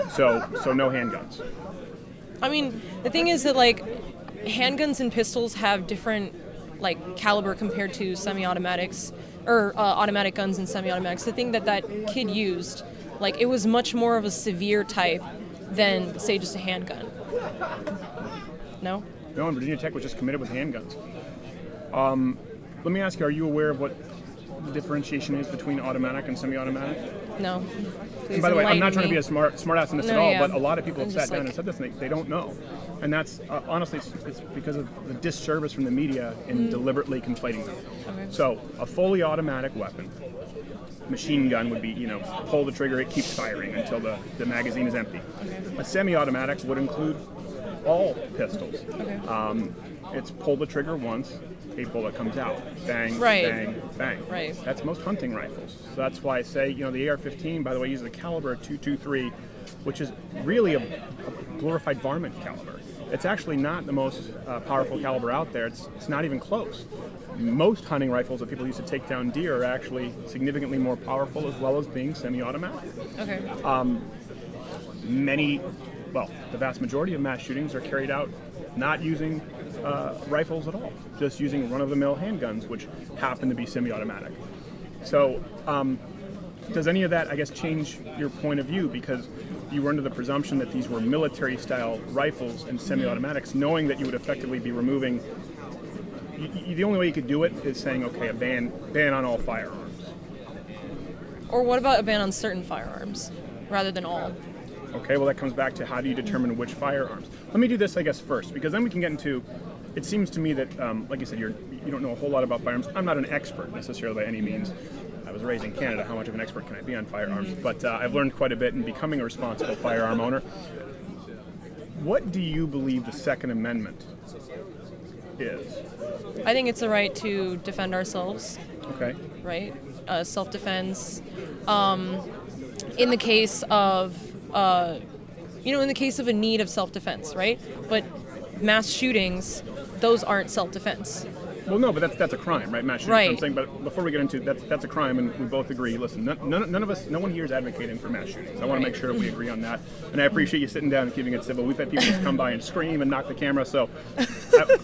so no handguns. I mean, the thing is that like handguns and pistols have different like caliber compared to semi-automatics or automatic guns and semi-automatics. The thing that kid used, like it was much more of a severe type than say just a handgun. No? No, and Virginia Tech was just committed with handguns. Let me ask you, are you aware of what the differentiation is between automatic and semi-automatic? No. Please And by the way, I'm not enlighten trying to be me. a smart ass in this No, at all, yeah. but a lot of people I'm have sat just down like- and said this, and they don't know. And that's, honestly, it's because of the disservice from the media in deliberately conflating them. Okay. So, a fully automatic weapon, machine gun would be, pull the trigger, it keeps firing until the magazine is empty. A semi-automatic would include all pistols. Okay. It's pull the trigger once, a bullet comes out. Bang, Right. bang, bang. Right. That's most hunting rifles. So that's why I say, the AR-15, by the way, uses a caliber of .223, which is really a glorified varmint caliber. It's actually not the most powerful caliber out there. It's not even close. Most hunting rifles that people use to take down deer are actually significantly more powerful, as well as being semi-automatic. Okay. The vast majority of mass shootings are carried out not using rifles at all, just using run-of-the-mill handguns, which happen to be semi-automatic. So, does any of that, I guess, change your point of view? Because you were under the presumption that these were military-style rifles and semi-automatics, knowing that you would effectively be removing. The only way you could do it is saying, okay, a ban on all firearms. Or what about a ban on certain firearms rather than all? Okay, well, that comes back to how do you determine which firearms. Let me do this, I guess, first, because then we can get into, it seems to me that, like you said, you don't know a whole lot about firearms. I'm not an expert necessarily by any means. I was raised in Canada. How much of an expert can I be on firearms? But I've learned quite a bit in becoming a responsible firearm owner. What do you believe the Second Amendment is? I think it's a right to defend ourselves, Okay. right? Self-defense. In the case of, in the case of a need of self-defense, right? But mass shootings, those aren't self-defense. Well, no, but that's a crime, right? Mass shooting. Right. I'm saying, but before we get into that's a crime, and we both agree. Listen, none of us, no one here is advocating for mass shootings. I want to make sure we agree on that, and I appreciate you sitting down and keeping it civil. We've had people just come by and scream and knock the camera, so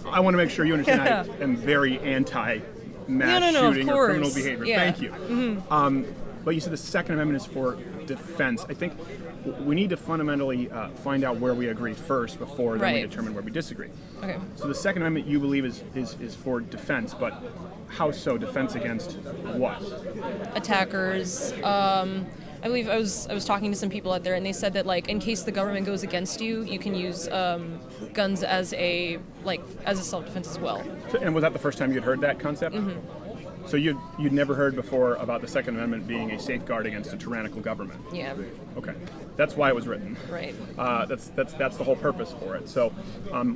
I want to make sure you understand I am very anti-mass No, of shooting or criminal course. behavior. Yeah. Thank you. But you said the Second Amendment is for defense. I think we need to fundamentally find out where we agree first before then we Right. determine where we disagree. Okay. So the Second Amendment you believe is for defense, but how so? Defense against what? Attackers. I believe I was talking to some people out there, and they said that like in case the government goes against you, you can use guns as a self-defense as well. So, and was that the first time you'd heard that concept? So you'd never heard before about the Second Amendment being a safeguard against a tyrannical government? Yeah. Okay, that's why it was written. Right. That's the whole purpose for it. So,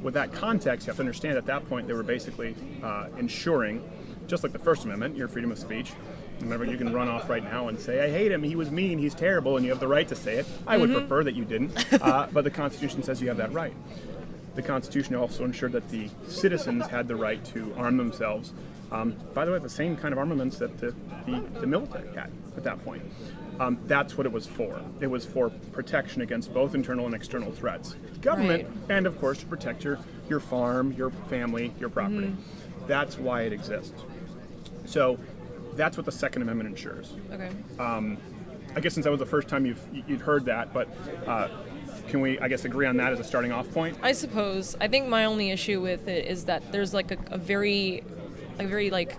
with that context, you have to understand at that point they were basically ensuring, just like the First Amendment, your freedom of speech, Remember, you can run off right now and say, I hate him, he was mean, he's terrible, and you have the right to say it. I would prefer that you didn't, but the Constitution says you have that right. The Constitution also ensured that the citizens had the right to arm themselves. By the way, the same kind of armaments that the military had at that point. That's what it was for. It was for protection against both internal and external threats. Government, and of course to protect your farm, your family, your property. That's why it exists. So that's what the Second Amendment ensures. Okay. I guess since that was the first time you'd heard that, but can we, I guess, agree on that as a starting off point? I suppose. I think my only issue with it is that there's like a very like,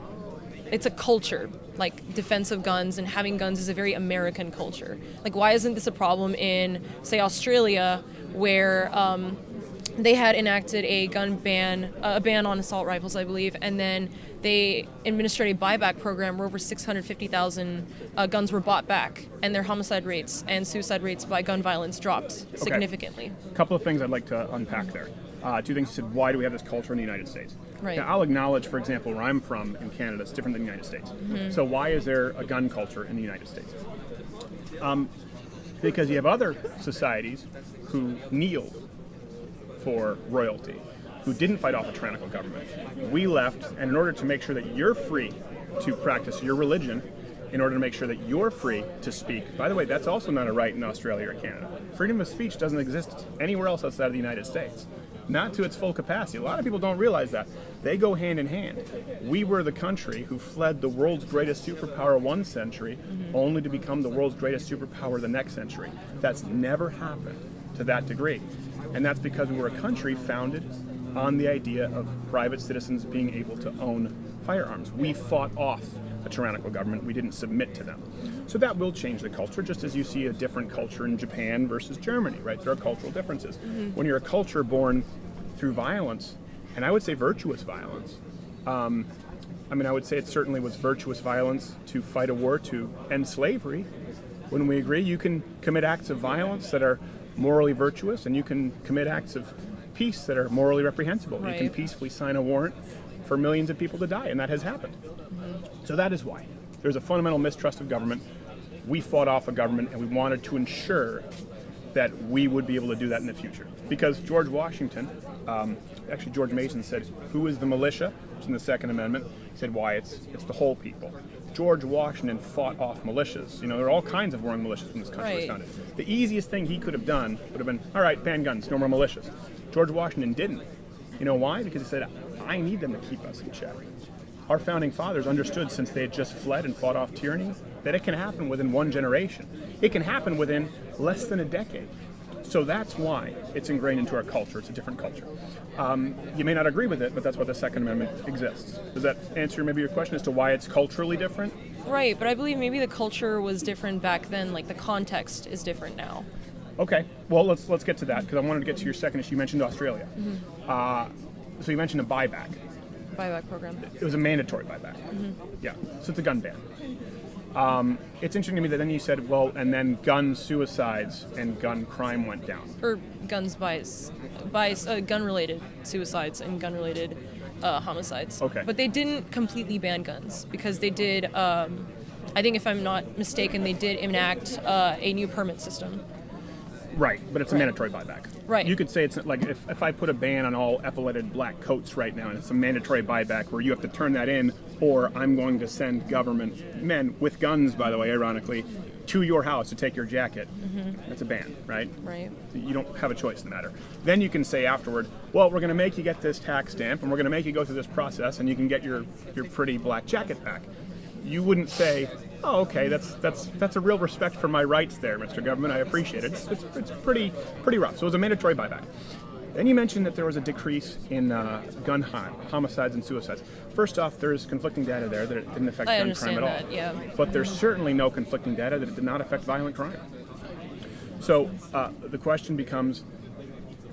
it's a culture. Like defense of guns and having guns is a very American culture. Like, why isn't this a problem in, say, Australia, where they had enacted a gun ban, a ban on assault rifles, I believe, and then they administered a buyback program where over 650,000 guns were bought back, and their homicide rates and suicide rates by gun violence dropped significantly. A couple of things I'd like to unpack there. Two things. You said, why do we have this culture in the United States? Right. Now, I'll acknowledge, for example, where I'm from in Canada, it's different than the United States. So why is there a gun culture in the United States? Because you have other societies who kneel for royalty, who didn't fight off a tyrannical government. We left, and in order to make sure that you're free to practice your religion, in order to make sure that you're free to speak. By the way, that's also not a right in Australia or Canada. Freedom of speech doesn't exist anywhere else outside of the United States. Not to its full capacity. A lot of people don't realize that. They go hand in hand. We were the country who fled the world's greatest superpower one century, only to become the world's greatest superpower the next century. That's never happened to that degree. And that's because we were a country founded on the idea of private citizens being able to own firearms. We fought off a tyrannical government. We didn't submit to them. So that will change the culture, just as you see a different culture in Japan versus Germany, right? There are cultural differences. When you're a culture born through violence, and I would say virtuous violence, I would say it certainly was virtuous violence to fight a war to end slavery. When we agree, you can commit acts of violence that are morally virtuous, and you can commit acts of peace that are morally reprehensible. Right. You can peacefully sign a warrant for millions of people to die, and that has happened. So that is why. There's a fundamental mistrust of government. We fought off a government, and we wanted to ensure that we would be able to do that in the future. Because George Washington, actually George Mason said, who is the militia? It's in the Second Amendment. He said, why, it's the whole people. George Washington fought off militias. You know, there are all kinds of warring militias when this country was founded. The easiest thing he could have done would have been, all right, ban guns, no more militias. George Washington didn't. You know why? Because he said, I need them to keep us in check. Our founding fathers understood, since they had just fled and fought off tyranny, that it can happen within one generation. It can happen within less than a decade. So that's why it's ingrained into our culture. It's a different culture. You may not agree with it, but that's why the Second Amendment exists. Does that answer maybe your question as to why it's culturally different? Right, but I believe maybe the culture was different back then, like the context is different now. Okay, well, let's get to that, because I wanted to get to your second issue. You mentioned Australia. So you mentioned a buyback. Buyback program. It was a mandatory buyback. Yeah, so it's a gun ban. It's interesting to me that then you said, well, and then gun suicides and gun crime went down. Or guns by gun-related suicides and gun-related homicides. Okay. But they didn't completely ban guns, because they did, I think if I'm not mistaken, they did enact a new permit system. Right, but it's a mandatory buyback. Right. You could say it's like if I put a ban on all epauletted black coats right now, and it's a mandatory buyback where you have to turn that in, or I'm going to send government men with guns, by the way, ironically, to your house to take your jacket. That's a ban, right? Right. You don't have a choice in the matter. Then you can say afterward, well, we're going to make you get this tax stamp, and we're going to make you go through this process, and you can get your pretty black jacket back. You wouldn't say, oh, okay, that's a real respect for my rights there, Mr. Government. I appreciate it. It's pretty rough. So it was a mandatory buyback. Then you mentioned that there was a decrease in gun homicides and suicides. First off, there's conflicting data there that it didn't affect gun crime at all. that, yeah. But there's certainly no conflicting data that it did not affect violent crime. So the question becomes,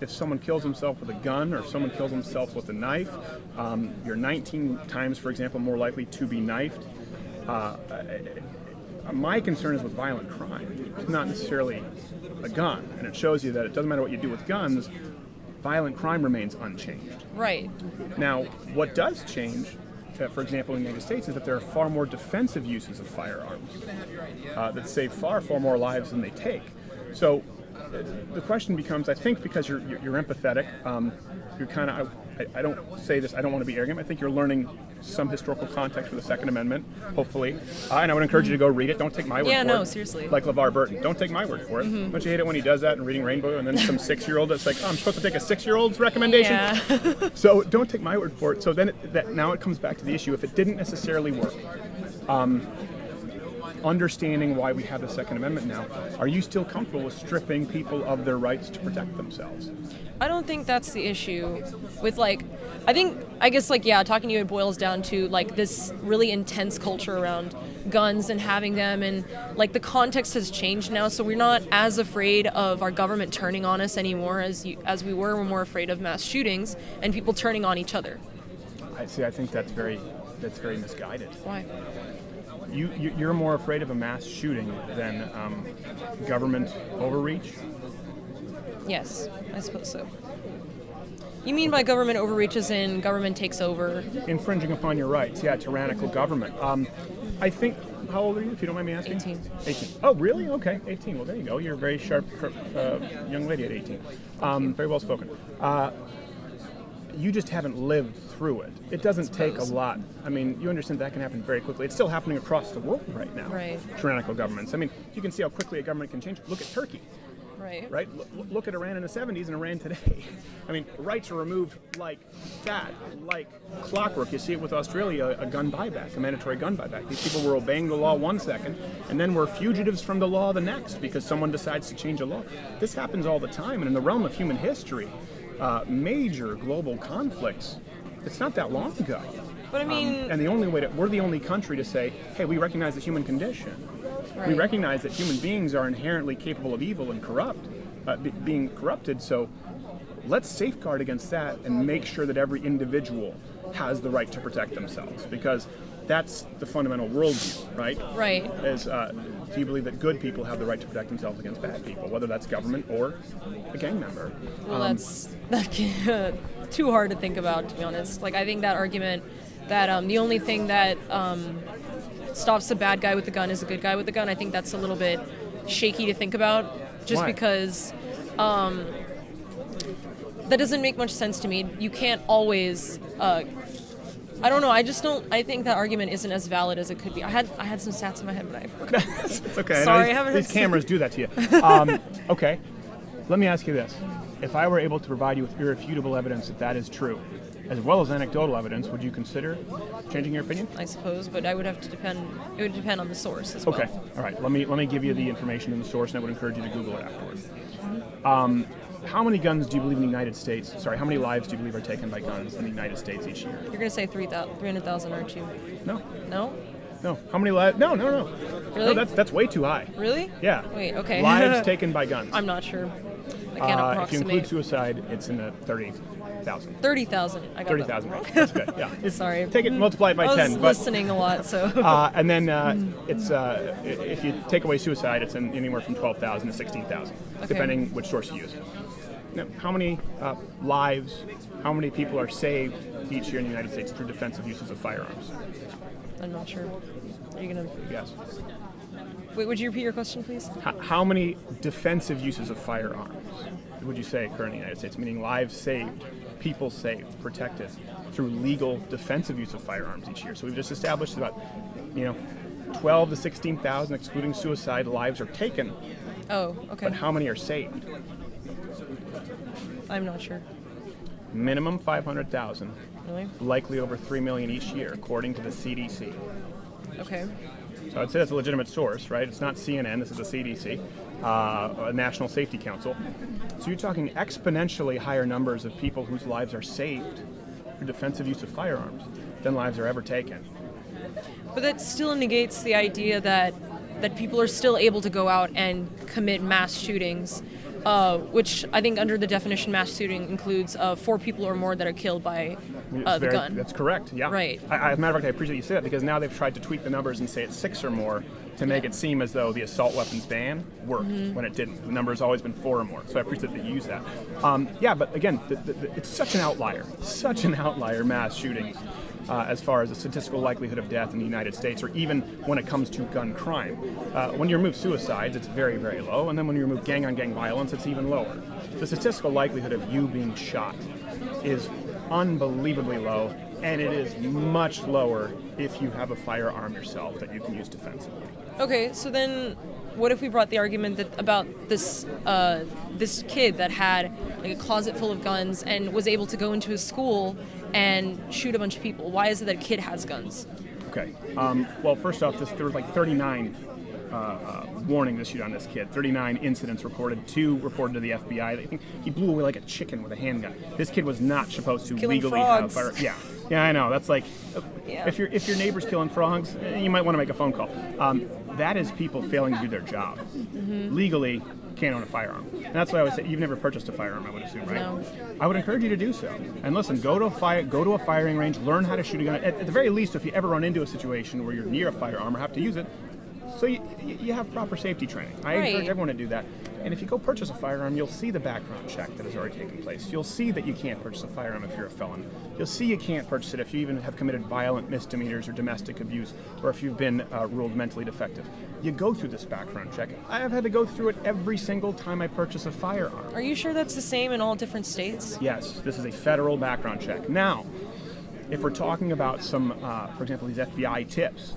if someone kills himself with a gun or if someone kills himself with a knife, you're 19 times, for example, more likely to be knifed. My concern is with violent crime. It's not necessarily a gun, and it shows you that it doesn't matter what you do with guns, violent crime remains unchanged. Right. Now, what does change for example, in the United States, is that there are far more defensive uses of firearms that save far more lives than they take. So the question becomes, I think, because you're empathetic, you're kind of, I don't say this, I don't want to be arrogant, I think you're learning some historical context for the Second Amendment, hopefully. And I would encourage you to go read it. Don't take my word for it. Yeah, no, seriously. Like LeVar Burton. Don't take my word for it. Don't you hate it when he does that and reading Rainbow and then some 6-year-old that's like, oh, I'm supposed to take a 6-year-old's recommendation? Yeah. So don't take my word for it. So then now it comes back to the issue. If it didn't necessarily work, understanding why we have the Second Amendment now, are you still comfortable with stripping people of their rights to protect themselves? I don't think that's the issue with I guess talking to you, it boils down to like this really intense culture around guns and having them, and like the context has changed now, so we're not as afraid of our government turning on us anymore as we were. We're more afraid of mass shootings and people turning on each other. I think that's very misguided. Why? You're more afraid of a mass shooting than government overreach? Yes, I suppose so. You mean by government overreach as in government takes over? Infringing upon your rights, yeah, tyrannical government. I think, how old are you, if you don't mind me asking? 18. Oh, really? Okay, 18. Well, there you go. You're a very sharp young lady at 18. Very well spoken. You just haven't lived through it. It doesn't take a lot. I mean, you understand that can happen very quickly. It's still happening across the world right now. Right. Tyrannical governments. I mean, you can see how quickly a government can change. Look at Turkey. Right. Look at Iran in the 70s and Iran today. I mean, rights are removed like that, like clockwork. You see it with Australia, a gun buyback, a mandatory gun buyback. These people were obeying the law one second and then were fugitives from the law the next because someone decides to change a law. This happens all the time, and in the realm of human history, major global conflicts, it's not that long ago. But I mean... and the only way we're the only country to say, hey, we recognize the human condition. Right. We recognize that human beings are inherently capable of evil and being corrupted, so let's safeguard against that and make sure that every individual has the right to protect themselves, because that's the fundamental worldview, right? Right. Do you believe that good people have the right to protect themselves against bad people, whether that's government or a gang member? Well, that's too hard to think about, to be honest. Like, I think that argument that the only thing that stops a bad guy with the gun is a good guy with the gun, I think that's a little bit shaky to think about, just Why? because that doesn't make much sense to me. You can't always... I don't know. I think that argument isn't as valid as it could be. I had some stats in my head, but I forgot. It's okay. Sorry, these cameras do that to you. Okay. Let me ask you this. If I were able to provide you with irrefutable evidence that is true, as well as anecdotal evidence, would you consider changing your opinion? I suppose, but I would have to depend. It would depend on the source as well. Okay. All right. Let me give you the information in the source, and I would encourage you to Google it afterwards. How many guns do you believe in the United States? Sorry, how many lives do you believe are taken by guns in the United States each year? You're gonna say 300,000, aren't you? No. No? How many lives? No. Really? No, that's way too high. Really? Yeah. Wait. Okay. Lives taken by guns. I'm not sure. I can't If you approximate. include suicide, it's in the 30,000. 30,000. I got 30,000 that range. wrong. That's good. Yeah. Sorry. Take it, multiply it by I was 10. But listening a lot, so. and then it's if you take away suicide, it's anywhere from 12,000 to 16,000, depending which source you use. Now, how many lives, how many people are saved each year in the United States through defensive uses of firearms? I'm not sure. Are you gonna? Yes. Wait, would you repeat your question, please? How many defensive uses of firearms would you say occur in the United States? Meaning lives saved, people saved, protected through legal defensive use of firearms each year. So we've just established about, 12 to 16,000, excluding suicide, lives are taken. Oh, okay. But how many are saved? I'm not sure. Minimum 500,000. Really? Likely over 3 million each year, according to the CDC. Okay. So I'd say that's a legitimate source, right? It's not CNN, this is the CDC, a National Safety Council. So you're talking exponentially higher numbers of people whose lives are saved through defensive use of firearms than lives are ever taken. But that still negates the idea that people are still able to go out and commit mass shootings, which I think under the definition mass shooting includes 4 people or more that are killed by the gun. That's correct, yeah. Right. As a matter of fact, I appreciate you say that, because now they've tried to tweak the numbers and say it's 6 or more to make it seem as though the assault weapons ban worked when it didn't. The number's always been 4 or more, so I appreciate that you use that. Yeah, but again, it's such an outlier mass shootings. as far as the statistical likelihood of death in the United States, or even when it comes to gun crime. When you remove suicides, it's very, very low, and then when you remove gang-on-gang violence, it's even lower. The statistical likelihood of you being shot is unbelievably low, and it is much lower if you have a firearm yourself that you can use defensively. Okay, so then what if we brought the argument that about this this kid that had like a closet full of guns and was able to go into his school and shoot a bunch of people? Why is it that a kid has guns? Okay. Well, first off, there were like 39 warnings issued on this kid. 39 incidents reported. 2 reported to the FBI. I think he blew away like a chicken with a handgun. This kid was not supposed to Killing legally frogs. have fire. Yeah, I know. That's like, Yeah. if your neighbor's killing frogs, you might want to make a phone call. That is people failing to do their job. Legally, can't own a firearm. And that's why I always say, you've never purchased a firearm, I would assume, right? No. I would encourage you to do so. And listen, go to a firing range, learn how to shoot a gun. At the very least, if you ever run into a situation where you're near a firearm or have to use it, so you have proper safety training. I Right. encourage everyone to do that. And if you go purchase a firearm, you'll see the background check that has already taken place. You'll see that you can't purchase a firearm if you're a felon. You'll see you can't purchase it if you even have committed violent misdemeanors or domestic abuse, or if you've been ruled mentally defective. You go through this background check. I have had to go through it every single time I purchase a firearm. Are you sure that's the same in all different states? Yes, this is a federal background check. Now, if we're talking about some, for example, these FBI tips,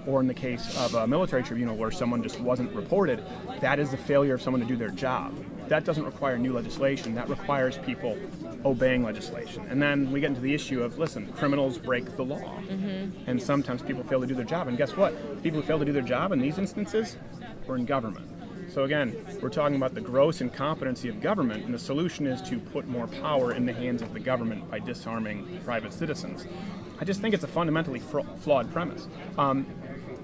or in the case of a military tribunal where someone just wasn't reported, that is the failure of someone to do their job. That doesn't require new legislation. That requires people obeying legislation. And then we get into the issue of, listen, criminals break the law. And sometimes people fail to do their job. And guess what? People who fail to do their job in these instances were in government. So again, we're talking about the gross incompetency of government, and the solution is to put more power in the hands of the government by disarming private citizens. I just think it's a fundamentally flawed premise.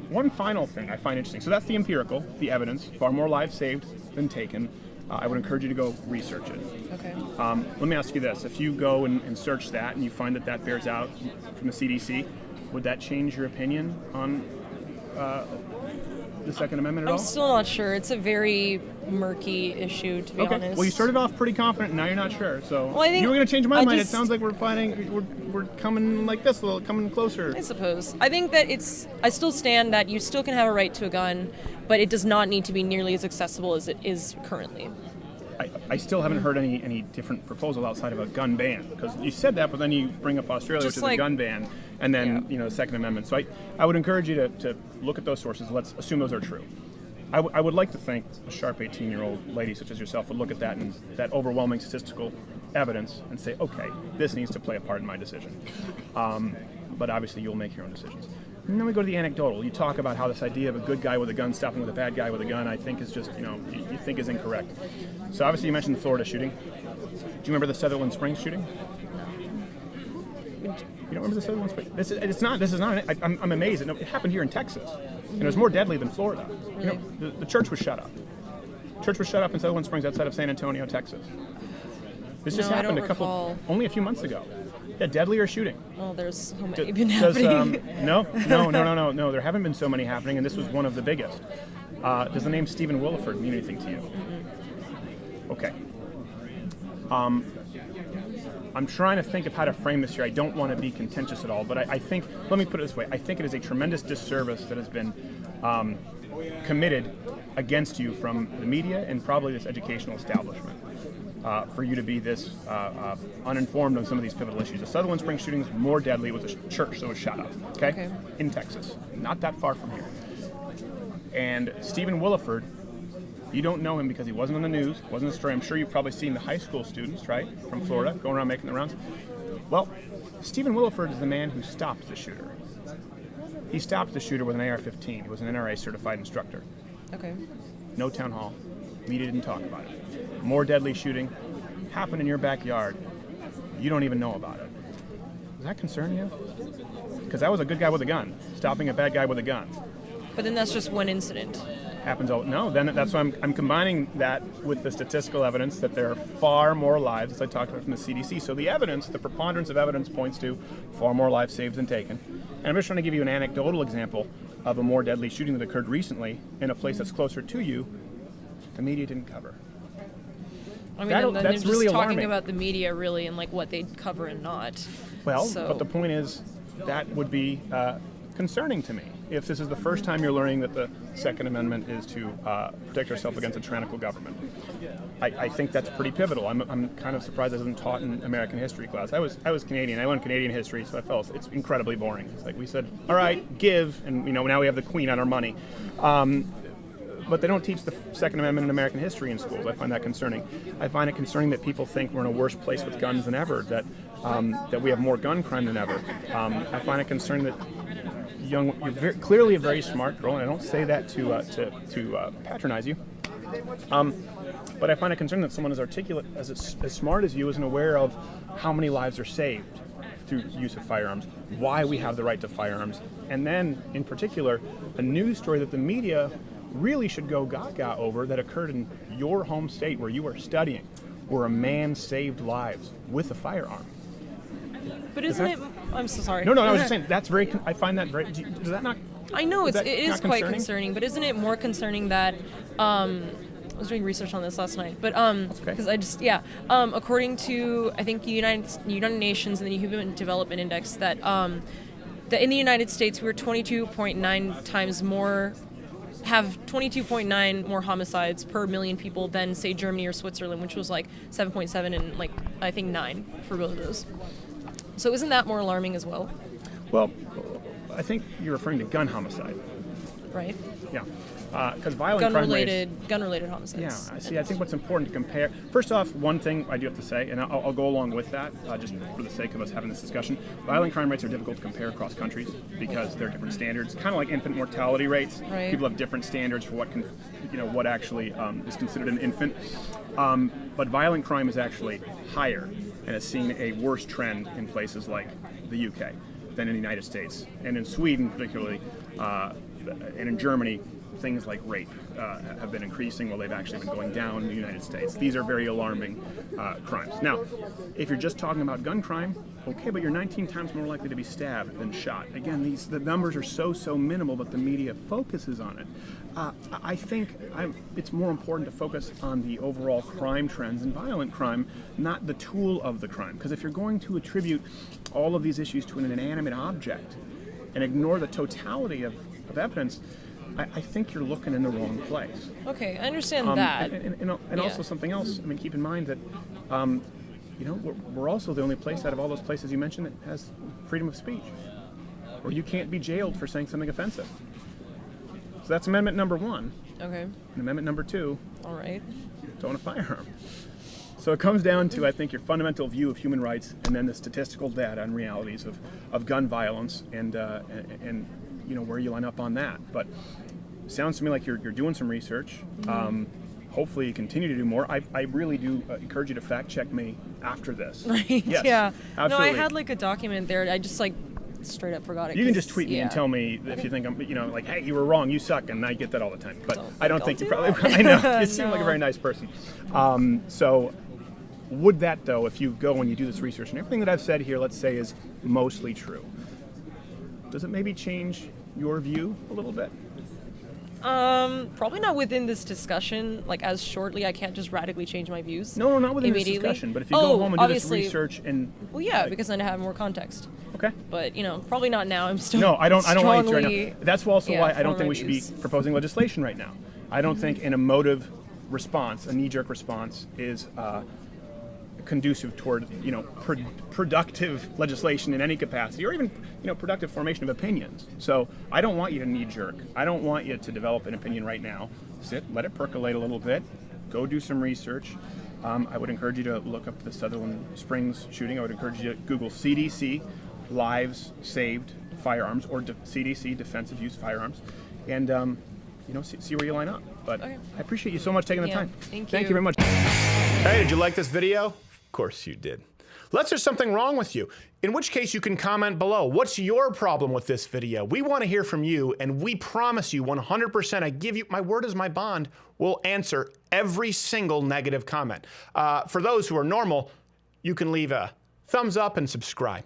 One final thing I find interesting. So that's the empirical, the evidence, far more lives saved than taken. I would encourage you to go research it. Okay. Let me ask you this. If you go and search that and you find that that bears out from the CDC, would that change your opinion on the Second Amendment at all? I'm still not sure. It's a very murky issue, to be Okay. honest. Well, you started off pretty confident, and now you're not sure. So Well, I think you were going to change my I mind. just- It sounds like we're coming like this, a little coming closer. I suppose. I think that I still stand that you still can have a right to a gun, but it does not need to be nearly as accessible as it is currently. I still haven't heard any different proposal outside of a gun ban, because you said that, but then you bring up Australia, Just which is like- a gun ban, and then the Second Amendment. So I would encourage you to look at those sources. Let's assume those are true. I would like to think a sharp 18-year-old lady such as yourself would look at that and that overwhelming statistical evidence and say, okay, this needs to play a part in my decision. But obviously you'll make your own decisions. And then we go to the anecdotal. You talk about how this idea of a good guy with a gun stopping with a bad guy with a gun, I think is just, you think is incorrect. So obviously you mentioned the Florida shooting. Do you remember the Sutherland Springs shooting? You don't remember the Sutherland Springs? This is not. I'm amazed. It happened here in Texas, and it was more deadly than Florida. Really? The church was shut up. Church was shut up in Sutherland Springs, outside of San Antonio, Texas. This just No, I happened don't recall. only a few months ago. Yeah, deadlier shooting. Well, there's so D- many been does, happening. No. There haven't been so many happening, and this was one of the biggest. Does the name Stephen Williford mean anything to you? Okay. I'm trying to think of how to frame this here. I don't want to be contentious at all, but I think, let me put it this way. I think it is a tremendous disservice that has been committed against you from the media and probably this educational establishment. For you to be this uninformed on some of these pivotal issues. The Sutherland Springs shooting is more deadly. It was a church that was shot up, okay? In Texas, not that far from here. And Stephen Williford, you don't know him because he wasn't on the news, wasn't a story. I'm sure you've probably seen the high school students, right, from Florida, going around making the rounds. Well, Stephen Williford is the man who stopped the shooter. He stopped the shooter with an AR-15. He was an NRA certified instructor. Okay. No town hall. Media didn't talk about it. More deadly shooting happened in your backyard. You don't even know about it. Does that concern you? Because that was a good guy with a gun, stopping a bad guy with a gun. But then that's just one incident. Happens all no. Then that's why I'm combining that with the statistical evidence that there are far more lives, as I talked about from the CDC. So the evidence, the preponderance of evidence, points to far more lives saved than taken. And I'm just trying to give you an anecdotal example of a more deadly shooting that occurred recently in a place that's closer to you. The media didn't cover. I mean, That'll- then that's they're just really talking alarming. about the media really and like what they cover and not. Well, So- but the point is, that would be concerning to me. If this is the first time you're learning that the Second Amendment is to protect ourselves against a tyrannical government, I think that's pretty pivotal. I'm kind of surprised I wasn't taught in American history class. I was Canadian. I learned Canadian history, so I felt it's incredibly boring. It's like we said, all right, give, and now we have the Queen on our money. But they don't teach the Second Amendment in American history in schools. I find that concerning. I find it concerning that people think we're in a worse place with guns than ever, that we have more gun crime than ever. I find it concerning that you're clearly a very smart girl, and I don't say that to patronize you. But I find it concerning that someone as articulate, as smart as you, isn't aware of how many lives are saved through use of firearms, why we have the right to firearms, and then, in particular, a news story that the media really should go gaga over that occurred in your home state where you were studying, where a man saved lives with a firearm. But isn't it? I'm so sorry. No, I was just saying that's very. I find that very. Does that not? I know it is not quite concerning, but isn't it more concerning that? I was doing research on this last night, but because according to I think the United Nations and the Human Development Index that in the United States we're 22.9 times more. Have 22.9 more homicides per million people than, say, Germany or Switzerland, which was like 7.7 and like I think 9 for both of those. So isn't that more alarming as well? Well, I think you're referring to gun homicide. Right. Yeah. Because violent crime rates. Gun-related homicides. Yeah, I think what's important to compare. First off, one thing I do have to say, and I'll go along with that, just for the sake of us having this discussion. Violent crime rates are difficult to compare across countries because they're different standards. Kind of like infant mortality rates. Right. People have different standards for what actually is considered an infant. But violent crime is actually higher and has seen a worse trend in places like the UK than in the United States, and in Sweden particularly, and in Germany. Things like rape have been increasing while they've actually been going down in the United States. These are very alarming crimes. Now, if you're just talking about gun crime, okay, but you're 19 times more likely to be stabbed than shot. Again, the numbers are so minimal, but the media focuses on it. I think it's more important to focus on the overall crime trends and violent crime, not the tool of the crime. Because if you're going to attribute all of these issues to an inanimate object and ignore the totality of evidence, I think you're looking in the wrong place. Okay, I understand that. And also something else. I mean, keep in mind that, we're also the only place out of all those places you mentioned that has freedom of speech, where you can't be jailed for saying something offensive. So that's amendment number 1. Okay. And amendment number 2. All right. Don't own a firearm. So it comes down to, I think, your fundamental view of human rights, and then the statistical data and realities of gun violence, and where you line up on that. But sounds to me like you're doing some research. Mm-hmm. Hopefully you continue to do more. I really do encourage you to fact check me after this. Right. Yes, Yeah. absolutely. No, I had like a document there. I just straight up forgot it. You can just tweet me and tell me if you think I'm, hey, you were wrong, you suck, and I get that all the time. But I don't think you probably. I know you seem like a very nice person. So, would that though, if you go and you do this research and everything that I've said here, let's say, is mostly true, does it maybe change your view a little bit? Probably not within this discussion. Like, as shortly, I can't just radically change my views. No, not within this discussion. But if you go home and do this research and because then I have more context. Okay. But probably not now. I'm still. No, I don't want you to right strongly, now. That's also why I don't think we should be views. proposing legislation right now. I don't think an emotive response, a knee-jerk response, is conducive toward productive legislation in any capacity, or even productive formation of opinions. So I don't want you to knee-jerk. I don't want you to develop an opinion right now. Sit, let it percolate a little bit. Go do some research. I would encourage you to look up the Sutherland Springs shooting. I would encourage you to Google CDC lives saved firearms, or CDC defensive use firearms, and see where you line up. But Okay. I appreciate you so much taking the time. Thank Thank you. you very much. Hey, did you like this video? Of course you did. Let's there's something wrong with you, in which case you can comment below. What's your problem with this video? We want to hear from you, and we promise you 100%, I give you, my word is my bond, we'll answer every single negative comment. For those who are normal, you can leave a thumbs up and subscribe.